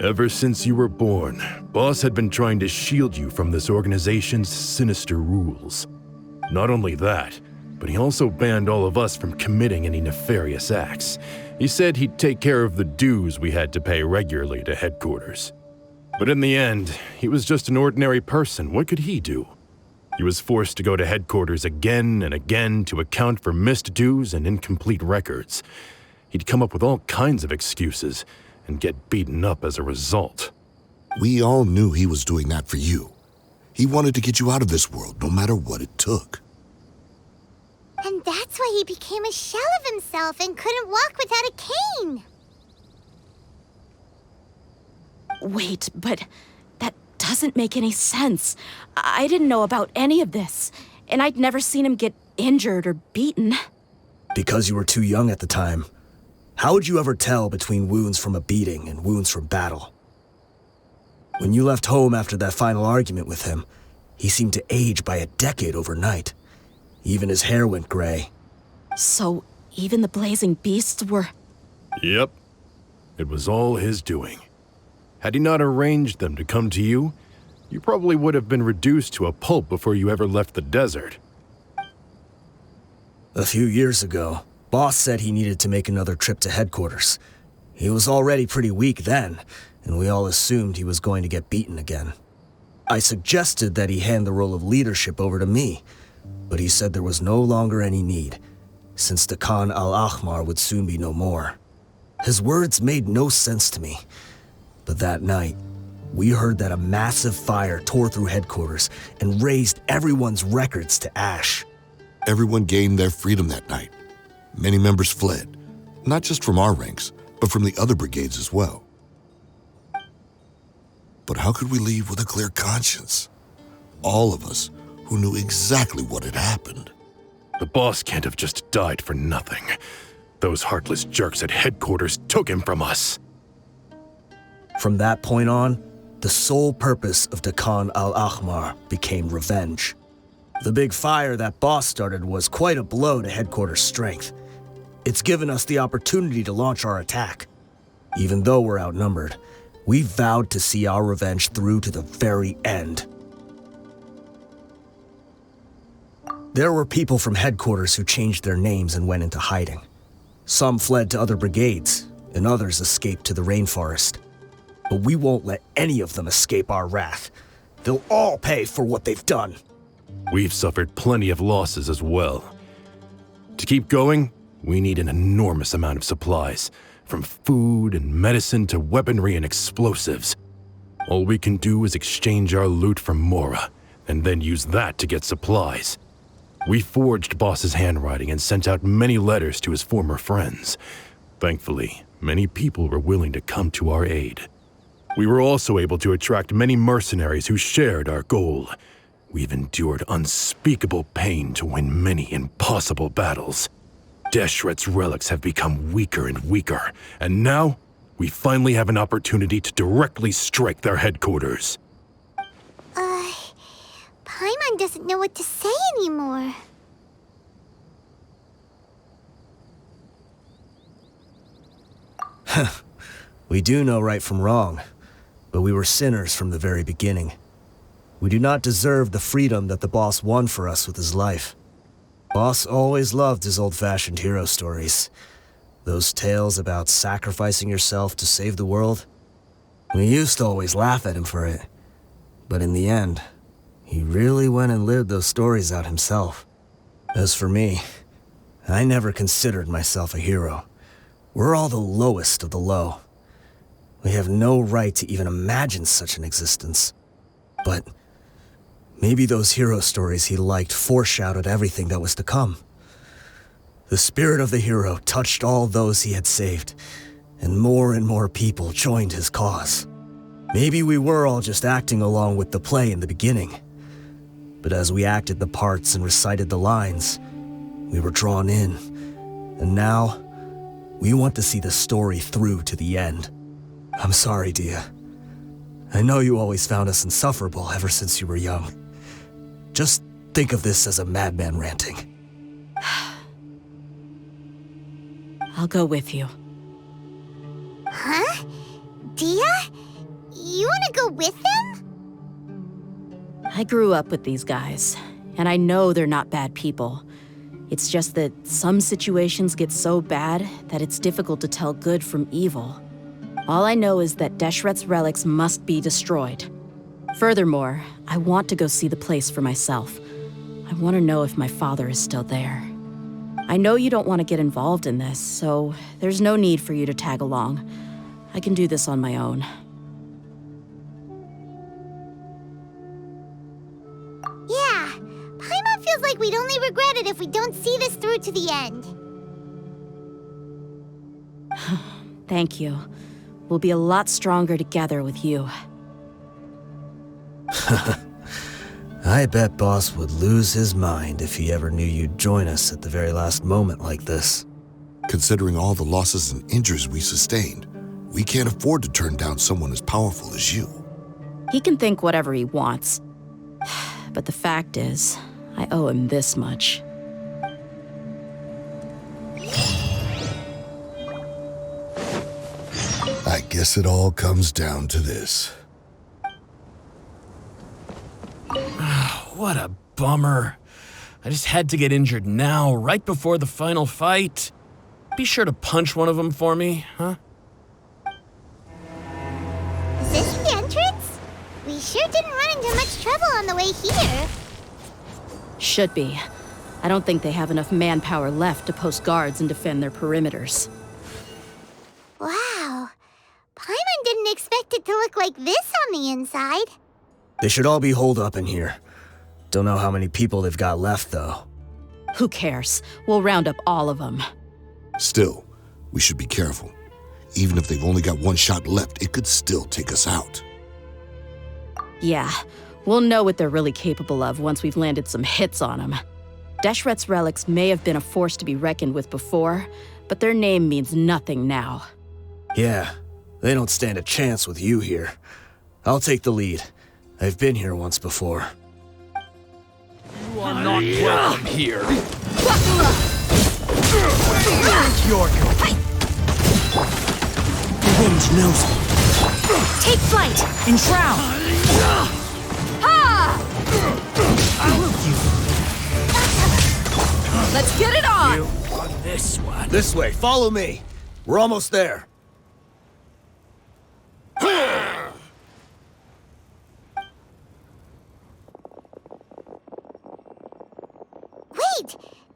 Ever since you were born, Boss had been trying to shield you from this organization's sinister rules. Not only that, but he also banned all of us from committing any nefarious acts. He said he'd take care of the dues we had to pay regularly to headquarters. But in the end, he was just an ordinary person. What could he do? He was forced to go to headquarters again and again to account for missed dues and incomplete records. He'd come up with all kinds of excuses and get beaten up as a result. We all knew he was doing that for you. He wanted to get you out of this world, no matter what it took. And that's why he became a shell of himself and couldn't walk without a cane. Wait, but that doesn't make any sense. I didn't know about any of this, and I'd never seen him get injured or beaten. Because you were too young at the time. How would you ever tell between wounds from a beating and wounds from battle? When you left home after that final argument with him, he seemed to age by a decade overnight. Even his hair went gray. So even the blazing beasts were... Yep. It was all his doing. Had he not arranged them to come to you, you probably would have been reduced to a pulp before you ever left the desert. A few years ago, Boss said he needed to make another trip to headquarters. He was already pretty weak then, and we all assumed he was going to get beaten again. I suggested that he hand the role of leadership over to me, but he said there was no longer any need, since the Khan al-Ahmar would soon be no more. His words made no sense to me, but that night, we heard that a massive fire tore through headquarters and razed everyone's records to ash. Everyone gained their freedom that night. Many members fled, not just from our ranks, but from the other brigades as well. But how could we leave with a clear conscience? All of us who knew exactly what had happened. The boss can't have just died for nothing. Those heartless jerks at headquarters took him from us. From that point on, the sole purpose of the Khan al-Ahmar became revenge. The big fire that Boss started was quite a blow to headquarters' strength. It's given us the opportunity to launch our attack. Even though we're outnumbered, we vowed to see our revenge through to the very end. There were people from headquarters who changed their names and went into hiding. Some fled to other brigades, and others escaped to the rainforest. But we won't let any of them escape our wrath. They'll all pay for what they've done. We've suffered plenty of losses as well. To keep going, we need an enormous amount of supplies, from food and medicine to weaponry and explosives. All we can do is exchange our loot from Mora, and then use that to get supplies. We forged Boss's handwriting and sent out many letters to his former friends. Thankfully, many people were willing to come to our aid. We were also able to attract many mercenaries who shared our goal. We've endured unspeakable pain to win many impossible battles. Deshret's relics have become weaker and weaker, and now we finally have an opportunity to directly strike their headquarters. Paimon doesn't know what to say anymore. We do know right from wrong, but we were sinners from the very beginning. We do not deserve the freedom that the boss won for us with his life. Boss always loved his old-fashioned hero stories. Those tales about sacrificing yourself to save the world. We used to always laugh at him for it. But in the end, he really went and lived those stories out himself. As for me, I never considered myself a hero. We're all the lowest of the low. We have no right to even imagine such an existence. But maybe those hero stories he liked foreshadowed everything that was to come. The spirit of the hero touched all those he had saved, and more people joined his cause. Maybe we were all just acting along with the play in the beginning. But as we acted the parts and recited the lines, we were drawn in. And now, we want to see the story through to the end. I'm sorry, Dia. I know you always found us insufferable ever since you were young. Just think of this as a madman ranting. I'll go with you. Huh? Dia? You want to go with them? I grew up with these guys, and I know they're not bad people. It's just that some situations get so bad that it's difficult to tell good from evil. All I know is that Deshret's relics must be destroyed. Furthermore, I want to go see the place for myself. I want to know if my father is still there. I know you don't want to get involved in this, so there's no need for you to tag along. I can do this on my own. feels like we'd only regret it if we don't see this through to the end. Thank you. We'll be a lot stronger together with you. I bet Boss would lose his mind if he ever knew you'd join us at the very last moment like this. Considering all the losses and injuries we sustained, we can't afford to turn down someone as powerful as you. He can think whatever he wants. But the fact is, I owe him this much. I guess it all comes down to this. What a bummer. I just had to get injured now, right before the final fight. Be sure to punch one of them for me, huh? Is this the entrance? We sure didn't run into much trouble on the way here. Should be. I don't think they have enough manpower left to post guards and defend their perimeters. Wow. Paimon didn't expect it to look like this on the inside. They should all be holed up in here. Don't know how many people they've got left, though. Who cares? We'll round up all of them. Still, we should be careful. Even if they've only got one shot left, it could still take us out. Yeah, we'll know what they're really capable of once we've landed some hits on them. Deshret's relics may have been a force to be reckoned with before, but their name means nothing now. Yeah, they don't stand a chance with you here. I'll take the lead. I've been here once before. You are not welcome here. Your go. The wind knows me. Take flight! Enshroud! Let's get it on! You on this one. This way, follow me. We're almost there. Wait!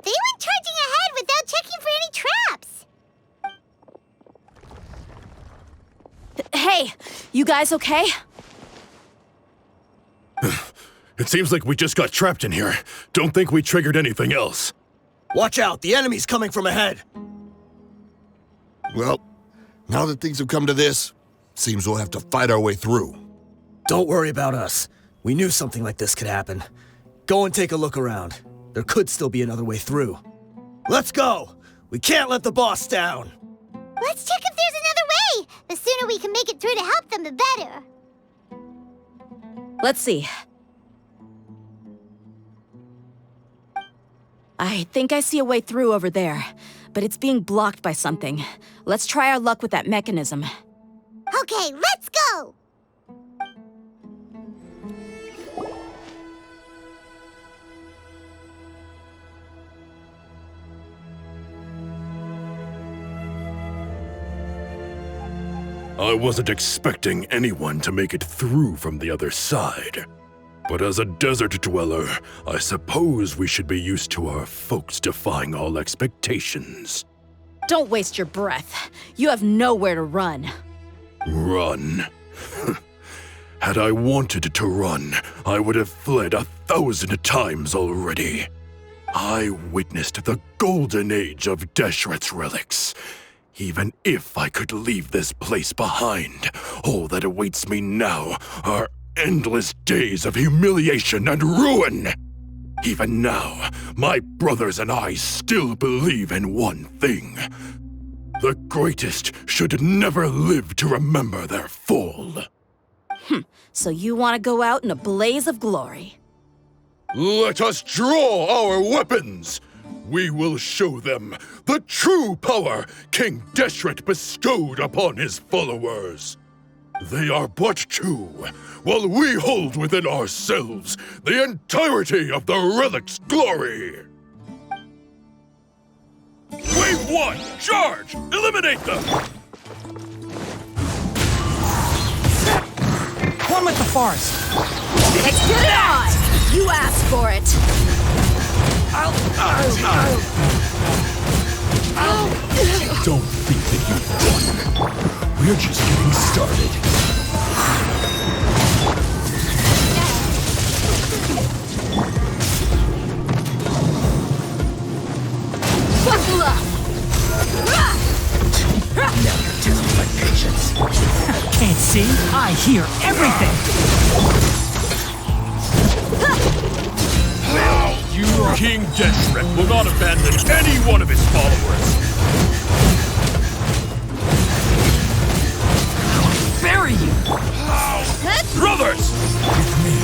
They went charging ahead without checking for any traps! Hey, you guys okay? It seems like we just got trapped in here. Don't think we triggered anything else. Watch out, the enemy's coming from ahead. Well, now that things have come to this, seems we'll have to fight our way through. Don't worry about us. We knew something like this could happen. Go and take a look around. There could still be another way through. Let's go! We can't let the boss down! Let's check if there's another way! The sooner we can make it through to help them, the better. Let's see. I think I see a way through over there, but it's being blocked by something. Let's try our luck with that mechanism. Okay, let's go! I wasn't expecting anyone to make it through from the other side. But as a desert dweller, I suppose we should be used to our folks defying all expectations. Don't waste your breath. You have nowhere to run. Run? Had I wanted to run, I would have fled 1,000 times already. I witnessed the golden age of Deshret's relics. Even if I could leave this place behind, all that awaits me now are endless days of humiliation and ruin. Even now, my brothers and I still believe in one thing. The greatest should never live to remember their fall. So you want to go out in a blaze of glory? Let us draw our weapons! We will show them the true power King Deshret bestowed upon his followers. They are but two, while we hold within ourselves the entirety of the relic's glory. Wave 1, charge! Eliminate them! One with the forest. Let's get it on! You asked for it. Don't think that you've won. We're just getting started. I hear everything! King Deshret will not abandon any one of his followers. Bury you! Brothers! With me,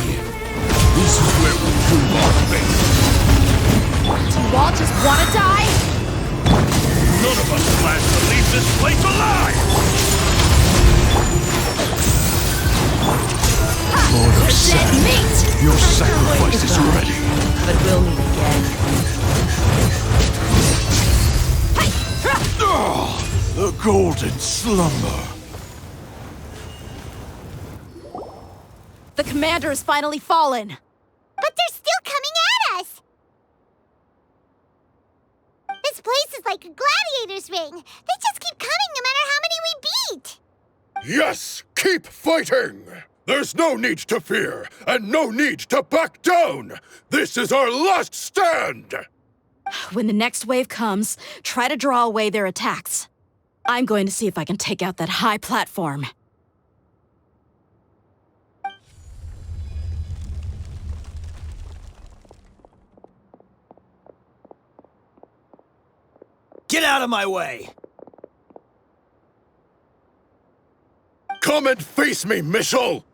this is where we prove our faith. Do you all just want to die? None of us plans to leave this place alive! Lord of Dead Sand, meat! your sacrifice is ready. But we'll meet again. The golden slumber. The commander has finally fallen. But they're still coming at us! This place is like a gladiator's ring. They just keep coming no matter how many we beat. Yes, keep fighting! There's no need to fear, and no need to back down! This is our last stand! When the next wave comes, try to draw away their attacks. I'm going to see if I can take out that high platform. Get out of my way! Come and face me, Michel!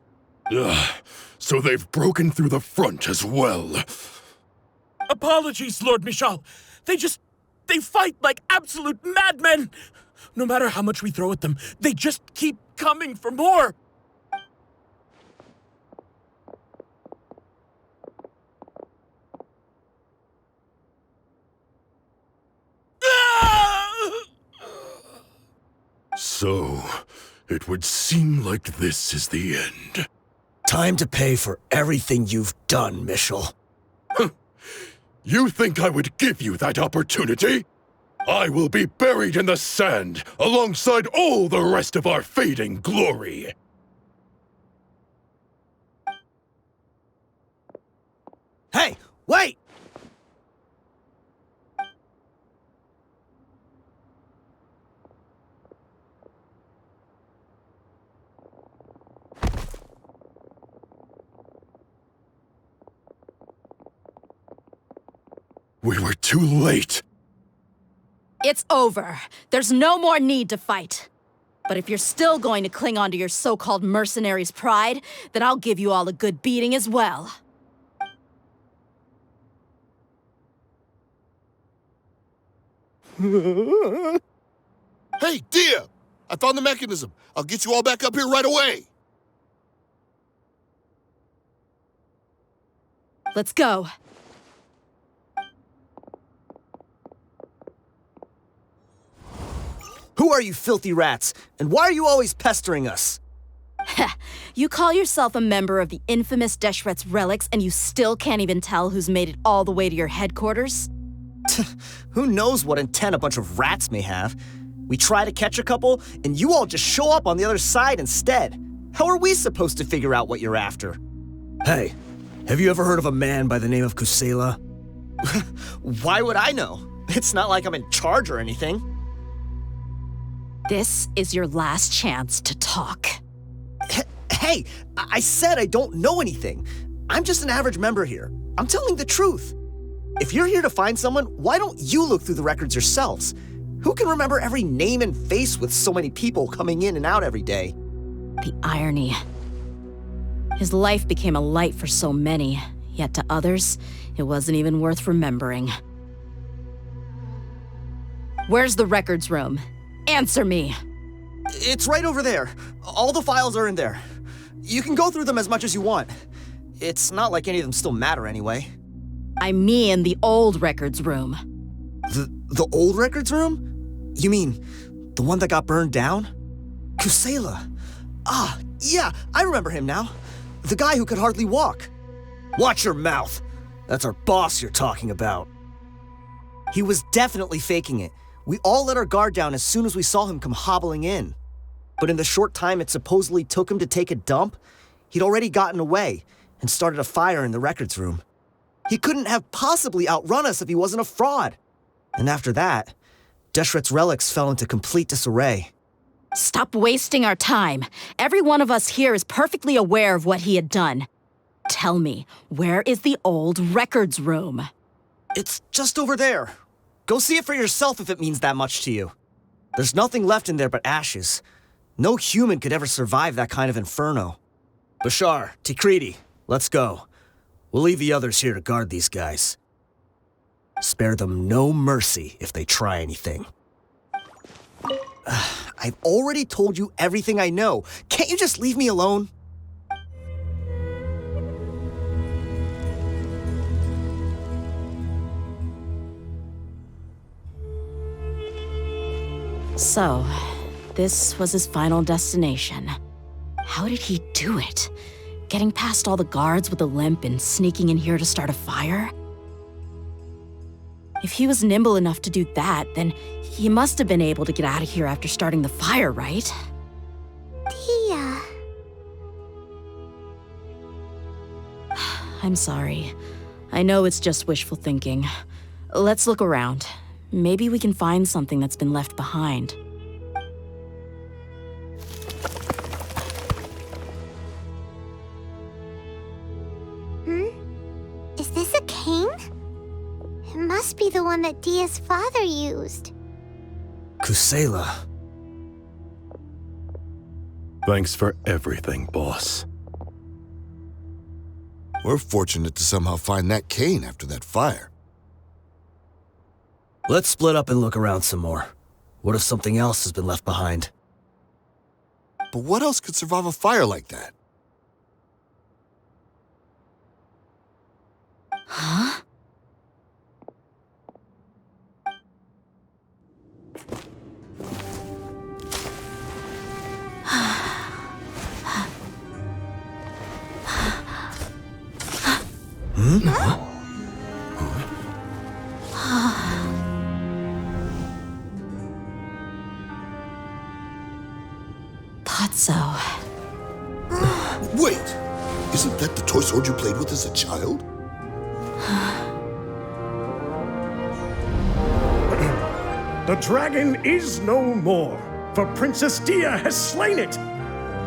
Ugh, so they've broken through the front as well. Apologies, Lord Michal. They fight like absolute madmen. No matter how much we throw at them, they just keep coming for more. So, it would seem like this is the end. Time to pay for everything you've done, Michel. You think I would give you that opportunity? I will be buried in the sand alongside all the rest of our fading glory. Hey, wait! We were too late. It's over. There's no more need to fight. But if you're still going to cling on to your so-called mercenary's pride, then I'll give you all a good beating as well. Hey, Dia! I found the mechanism. I'll get you all back up here right away. Let's go. Who are you filthy rats? And why are you always pestering us? You call yourself a member of the infamous Deshret's relics, and you still can't even tell who's made it all the way to your headquarters? Who knows what intent a bunch of rats may have? We try to catch a couple, and you all just show up on the other side instead. How are we supposed to figure out what you're after? Hey, have you ever heard of a man by the name of Kusela? Why would I know? It's not like I'm in charge or anything. This is your last chance to talk. Hey, I said I don't know anything. I'm just an average member here. I'm telling the truth. If you're here to find someone, why don't you look through the records yourselves? Who can remember every name and face with so many people coming in and out every day? The irony. His life became a light for so many, yet to others, it wasn't even worth remembering. Where's the records room? Answer me! It's right over there. All the files are in there. You can go through them as much as you want. It's not like any of them still matter anyway. I mean the old records room. The old records room? You mean the one that got burned down? Kusela. Ah, yeah, I remember him now. The guy who could hardly walk. Watch your mouth. That's our boss you're talking about. He was definitely faking it. We all let our guard down as soon as we saw him come hobbling in. But in the short time it supposedly took him to take a dump, he'd already gotten away and started a fire in the records room. He couldn't have possibly outrun us if he wasn't a fraud. And after that, Deshret's relics fell into complete disarray. Stop wasting our time. Every one of us here is perfectly aware of what he had done. Tell me, where is the old records room? It's just over there. Go see it for yourself if it means that much to you. There's nothing left in there but ashes. No human could ever survive that kind of inferno. Bashar, Tikriti, let's go. We'll leave the others here to guard these guys. Spare them no mercy if they try anything. I've already told you everything I know. Can't you just leave me alone? So, this was his final destination. How did he do it? Getting past all the guards with a limp and sneaking in here to start a fire? If he was nimble enough to do that, then he must have been able to get out of here after starting the fire, right? Tia. I'm sorry. I know it's just wishful thinking. Let's look around. Maybe we can find something that's been left behind. Is this a cane? It must be the one that Dia's father used. Kusela. Thanks for everything, boss. We're fortunate to somehow find that cane after that fire. Let's split up and look around some more. What if something else has been left behind? But what else could survive a fire like that? Huh? Thought so. Wait! Isn't that the toy sword you played with as a child? The dragon is no more, for Princess Dia has slain it.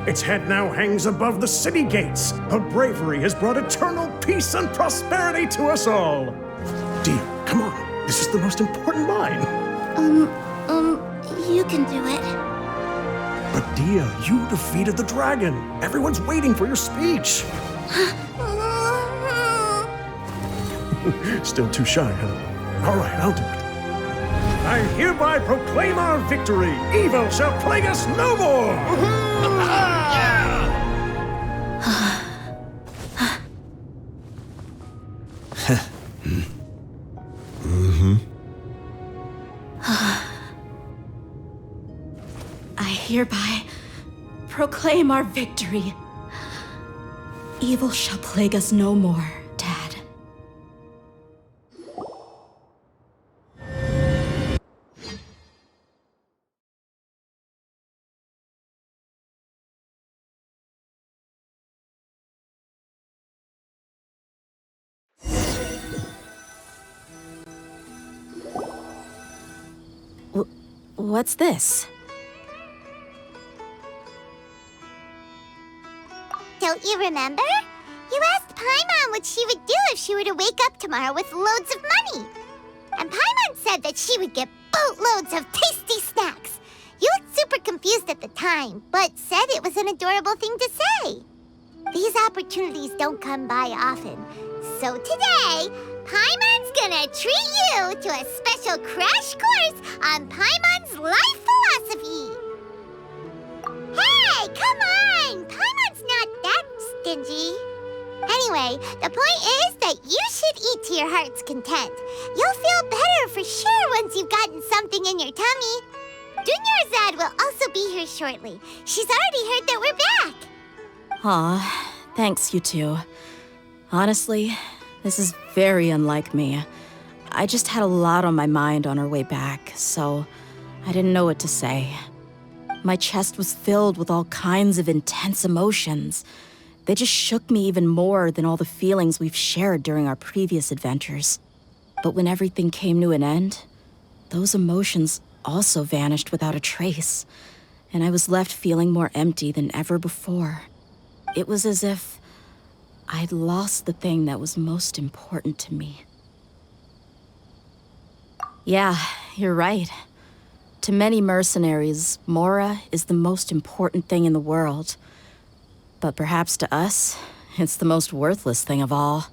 Its head now hangs above the city gates. Her bravery has brought eternal peace and prosperity to us all. Dia, come on. This is the most important line. You can do it. But Dia, you defeated the dragon. Everyone's waiting for your speech. Still too shy, huh? All right, I'll do it. I hereby proclaim our victory. Evil shall plague us no more. I hereby proclaim our victory. Evil shall plague us no more, Dad. What's this? Don't you remember? You asked Paimon what she would do if she were to wake up tomorrow with loads of money. And Paimon said that she would get boatloads of tasty snacks. You looked super confused at the time, but said it was an adorable thing to say. These opportunities don't come by often. So today, Paimon's gonna treat you to a special crash course on Paimon's life philosophy. Hey, come on! Paimon's not that stingy. Anyway, the point is that you should eat to your heart's content. You'll feel better for sure once you've gotten something in your tummy. Dunyarzad will also be here shortly. She's already heard that we're back. Aw, thanks, you two. Honestly, this is very unlike me. I just had a lot on my mind on our way back, so I didn't know what to say. My chest was filled with all kinds of intense emotions. They just shook me even more than all the feelings we've shared during our previous adventures. But when everything came to an end, those emotions also vanished without a trace. and I was left feeling more empty than ever before. It was as if I'd lost the thing that was most important to me. Yeah, you're right. To many mercenaries, Mora is the most important thing in the world. But perhaps to us, it's the most worthless thing of all.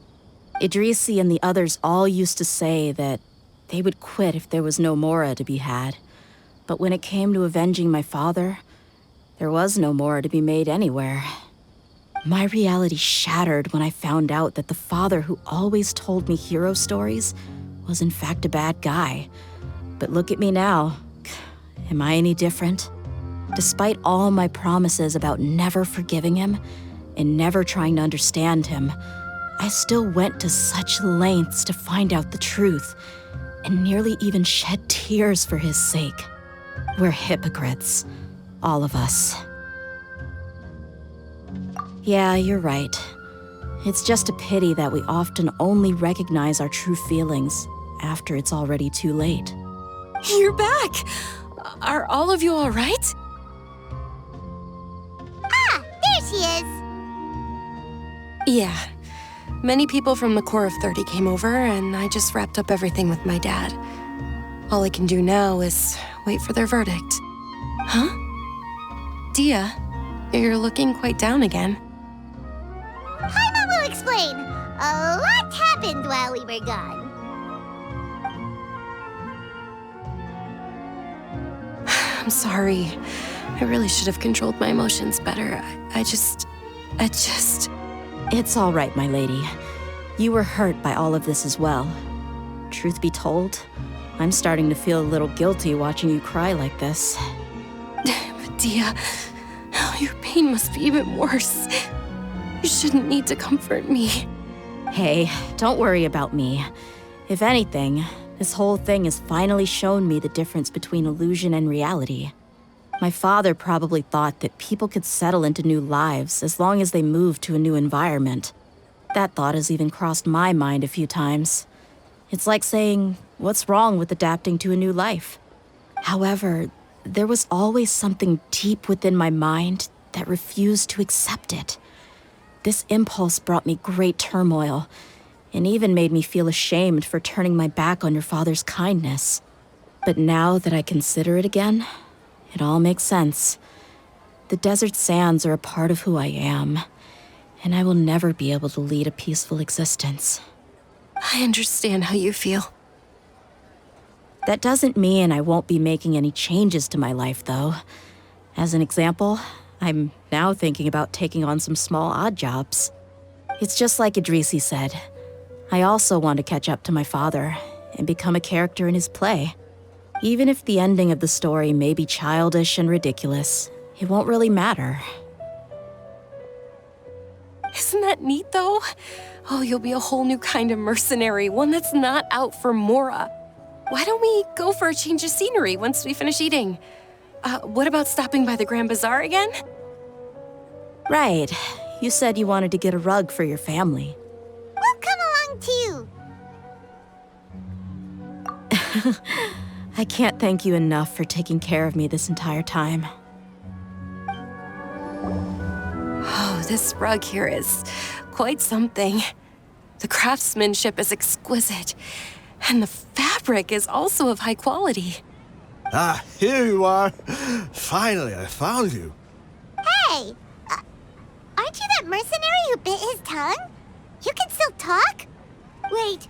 Idrisi and the others all used to say that they would quit if there was no Mora to be had. But when it came to avenging my father, there was no Mora to be made anywhere. My reality shattered when I found out that the father who always told me hero stories was in fact a bad guy. But look at me now. Am I any different? Despite all my promises about never forgiving him and never trying to understand him, I still went to such lengths to find out the truth and nearly even shed tears for his sake. We're hypocrites, all of us. Yeah, you're right. It's just a pity that we often only recognize our true feelings after it's already too late. You're back! Are all of you all right? Ah, there she is. Yeah. Many people from the Corps of 30 came over, and I just wrapped up everything with my dad. All I can do now is wait for their verdict. Huh? Dia, you're looking quite down again. Paimon will explain. A lot happened while we were gone. I'm sorry. I really should have controlled my emotions better. I just... It's all right, my lady. You were hurt by all of this as well. Truth be told, I'm starting to feel a little guilty watching you cry like this. But Dia, your pain must be even worse. You shouldn't need to comfort me. Hey, don't worry about me. If anything, this whole thing has finally shown me the difference between illusion and reality. My father probably thought that people could settle into new lives as long as they moved to a new environment. That thought has even crossed my mind a few times. It's like saying, what's wrong with adapting to a new life? However, there was always something deep within my mind that refused to accept it. This impulse brought me great turmoil, and even made me feel ashamed for turning my back on your father's kindness. But now that I consider it again, it all makes sense. The desert sands are a part of who I am, and I will never be able to lead a peaceful existence. I understand how you feel. That doesn't mean I won't be making any changes to my life, though. As an example, I'm now thinking about taking on some small odd jobs. It's just like Idrisi said. I also want to catch up to my father and become a character in his play. Even if the ending of the story may be childish and ridiculous, it won't really matter. Isn't that neat, though? Oh, you'll be a whole new kind of mercenary, one that's not out for Mora. Why don't we go for a change of scenery once we finish eating? What about stopping by the Grand Bazaar again? Right. You said you wanted to get a rug for your family. We'll come along too. I can't thank you enough for taking care of me this entire time. Oh, this rug here is quite something. The craftsmanship is exquisite, and the fabric is also of high quality. Ah, here you are. Finally, I found you. Hey! Aren't you that mercenary who bit his tongue? You can still talk? Wait,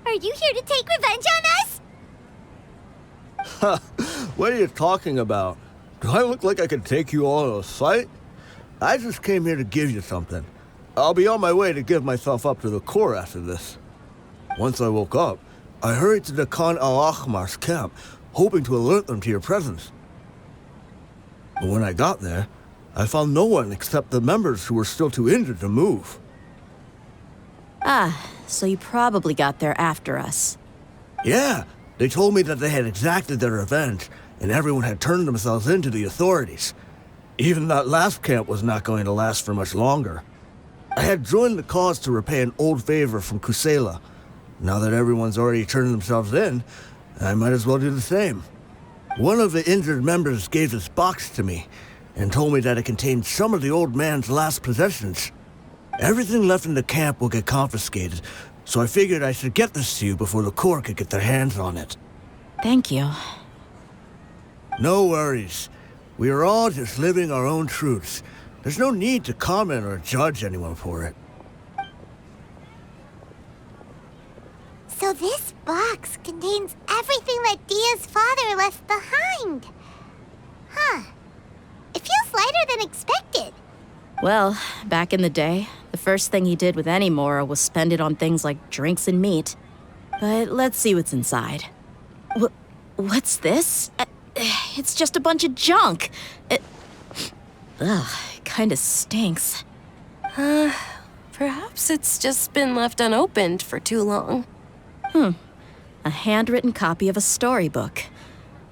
are you here to take revenge on us? What are you talking about? Do I look like I can take you all to a fight? I just came here to give you something. I'll be on my way to give myself up to the Corps after this. Once I woke up, I hurried to the Khan al-Ahmar's camp, hoping to alert them to your presence. But when I got there, I found no one except the members who were still too injured to move. Ah, so you probably got there after us. Yeah, they told me that they had exacted their revenge, and everyone had turned themselves in to the authorities. Even that last camp was not going to last for much longer. I had joined the cause to repay an old favor from Kusela. Now that everyone's already turned themselves in, I might as well do the same. One of the injured members gave this box to me and told me that it contained some of the old man's last possessions. Everything left in the camp will get confiscated, so I figured I should get this to you before the court could get their hands on it. Thank you. No worries. We are all just living our own truths. There's no need to comment or judge anyone for it. So this box contains everything that Dia's father left behind. Huh. It feels lighter than expected. Well, back in the day, the first thing he did with any Mora was spend it on things like drinks and meat. But let's see what's inside. What's this? It's just a bunch of junk. It kinda stinks. Perhaps it's just been left unopened for too long. A handwritten copy of a storybook.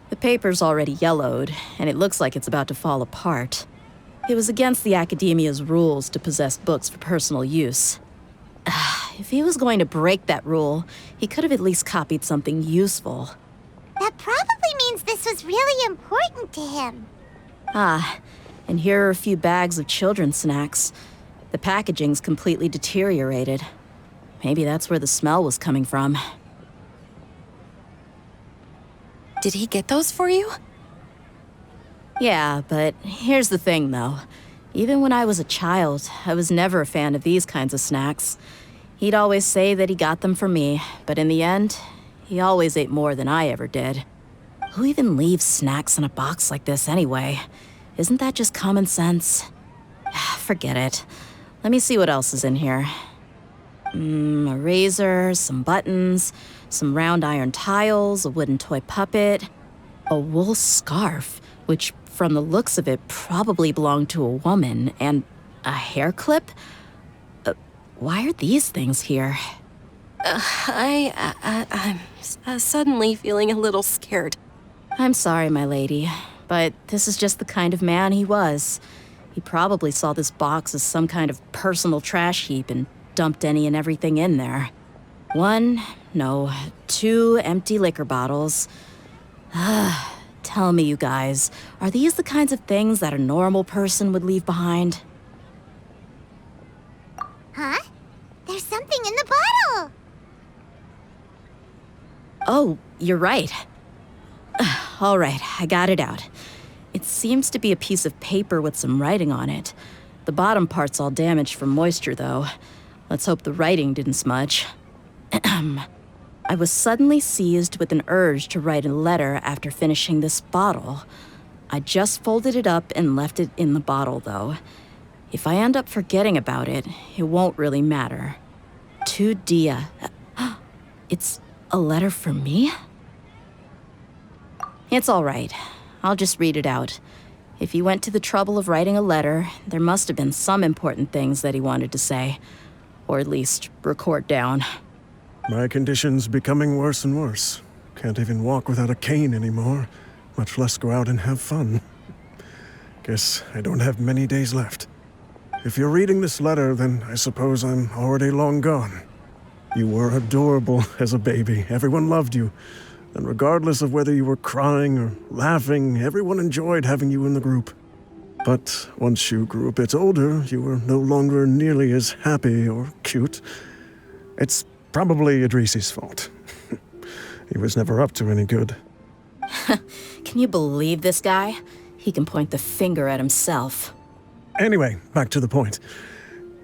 The paper's already yellowed, and it looks like it's about to fall apart. It was against the Academia's rules to possess books for personal use. If he was going to break that rule, he could have at least copied something useful. That probably means this was really important to him. And here are a few bags of children's snacks. The packaging's completely deteriorated. Maybe that's where the smell was coming from. Did he get those for you? Yeah, but here's the thing, though. Even when I was a child, I was never a fan of these kinds of snacks. He'd always say that he got them for me, but in the end, he always ate more than I ever did. Who even leaves snacks in a box like this anyway? Isn't that just common sense? Forget it. Let me see what else is in here. A razor, some buttons, some round iron tiles, a wooden toy puppet, a wool scarf, which from the looks of it probably belonged to a woman, and a hair clip? Why are these things here? I'm suddenly feeling a little scared. I'm sorry, my lady, but this is just the kind of man he was. He probably saw this box as some kind of personal trash heap and dumped any and everything in there. 2 empty liquor bottles. Tell me, you guys, are these the kinds of things that a normal person would leave behind? Huh? There's something in the bottle! Oh, you're right. All right, I got it out. It seems to be a piece of paper with some writing on it. The bottom part's all damaged from moisture, though. Let's hope the writing didn't smudge. I was suddenly seized with an urge to write a letter after finishing this bottle. I just folded it up and left it in the bottle, though. If I end up forgetting about it, it won't really matter. To Dia. It's a letter for me? It's all right. I'll just read it out. If he went to the trouble of writing a letter, there must have been some important things that he wanted to say. Or at least record down. My condition's becoming worse and worse. Can't even walk without a cane anymore, much less go out and have fun. Guess I don't have many days left. If you're reading this letter, then I suppose I'm already long gone. You were adorable as a baby. Everyone loved you. And regardless of whether you were crying or laughing, everyone enjoyed having you in the group. But once you grew a bit older, you were no longer nearly as happy or cute. It's probably Idrisi's fault. He was never up to any good. Can you believe this guy? He can point the finger at himself. Anyway, back to the point.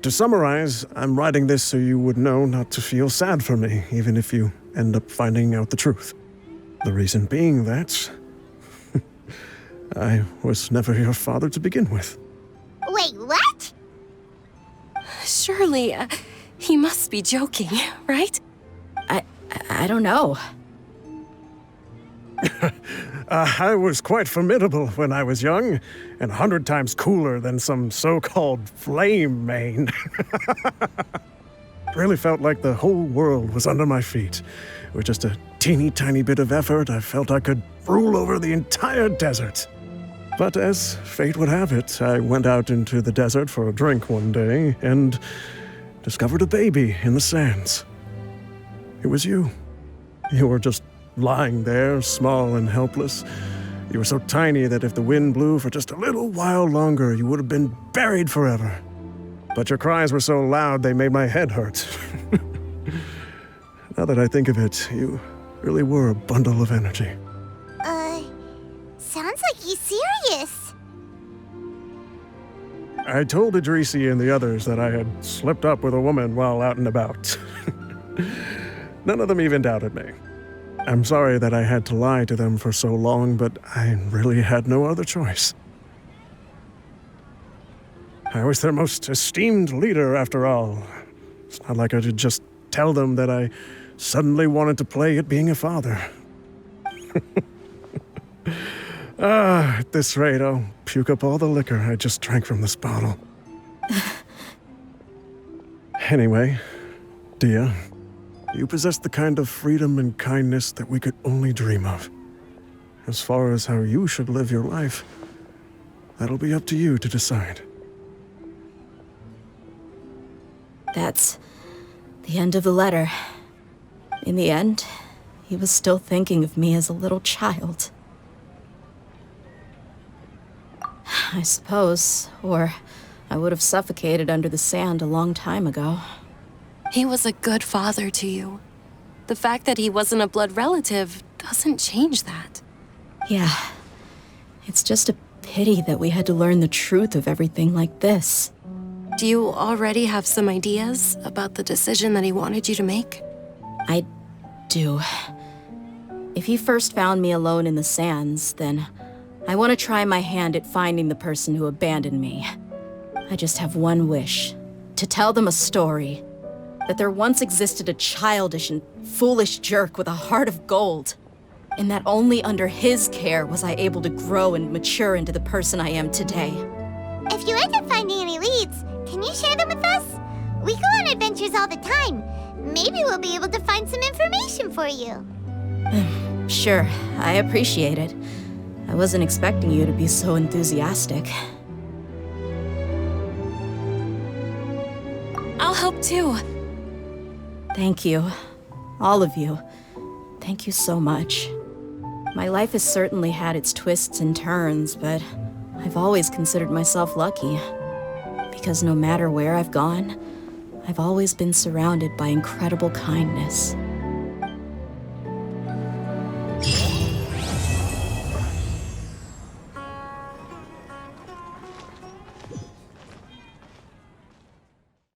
To summarize, I'm writing this so you would know not to feel sad for me, even if you end up finding out the truth. The reason being that I was never your father to begin with. Wait, what? Surely, he must be joking, right? I don't know. I was quite formidable when I was young, and 100 times cooler than some so-called flame main. Really felt like the whole world was under my feet. With just a teeny tiny bit of effort, I felt I could rule over the entire desert. But as fate would have it, I went out into the desert for a drink one day and discovered a baby in the sands. It was you. You were just lying there, small and helpless, You were so tiny that if the wind blew for just a little while longer, you would have been buried forever. But your cries were so loud they made my head hurt. Now that I think of it, you really were a bundle of energy. Sounds like he's serious. I told Idrisi and the others that I had slept up with a woman while out and about. None of them even doubted me. I'm sorry that I had to lie to them for so long, but I really had no other choice. I was their most esteemed leader, after all. It's not like I could just tell them that I suddenly wanted to play at being a father. At this rate, I'll puke up all the liquor I just drank from this bottle. Anyway, Dia, you possess the kind of freedom and kindness that we could only dream of. As far as how you should live your life, that'll be up to you to decide. That's the end of the letter. In the end, he was still thinking of me as a little child. I suppose, or I would have suffocated under the sand a long time ago. He was a good father to you. The fact that he wasn't a blood relative doesn't change that. Yeah. It's just a pity that we had to learn the truth of everything like this. Do you already have some ideas about the decision that he wanted you to make? I do. If he first found me alone in the sands, then I want to try my hand at finding the person who abandoned me. I just have one wish. To tell them a story. That there once existed a childish and foolish jerk with a heart of gold. And that only under his care was I able to grow and mature into the person I am today. If you end up finding any leads, can you share them with us? We go on adventures all the time. Maybe we'll be able to find some information for you. Sure, I appreciate it. I wasn't expecting you to be so enthusiastic. I'll help too. Thank you. All of you. Thank you so much. My life has certainly had its twists and turns, but I've always considered myself lucky. Because no matter where I've gone, I've always been surrounded by incredible kindness.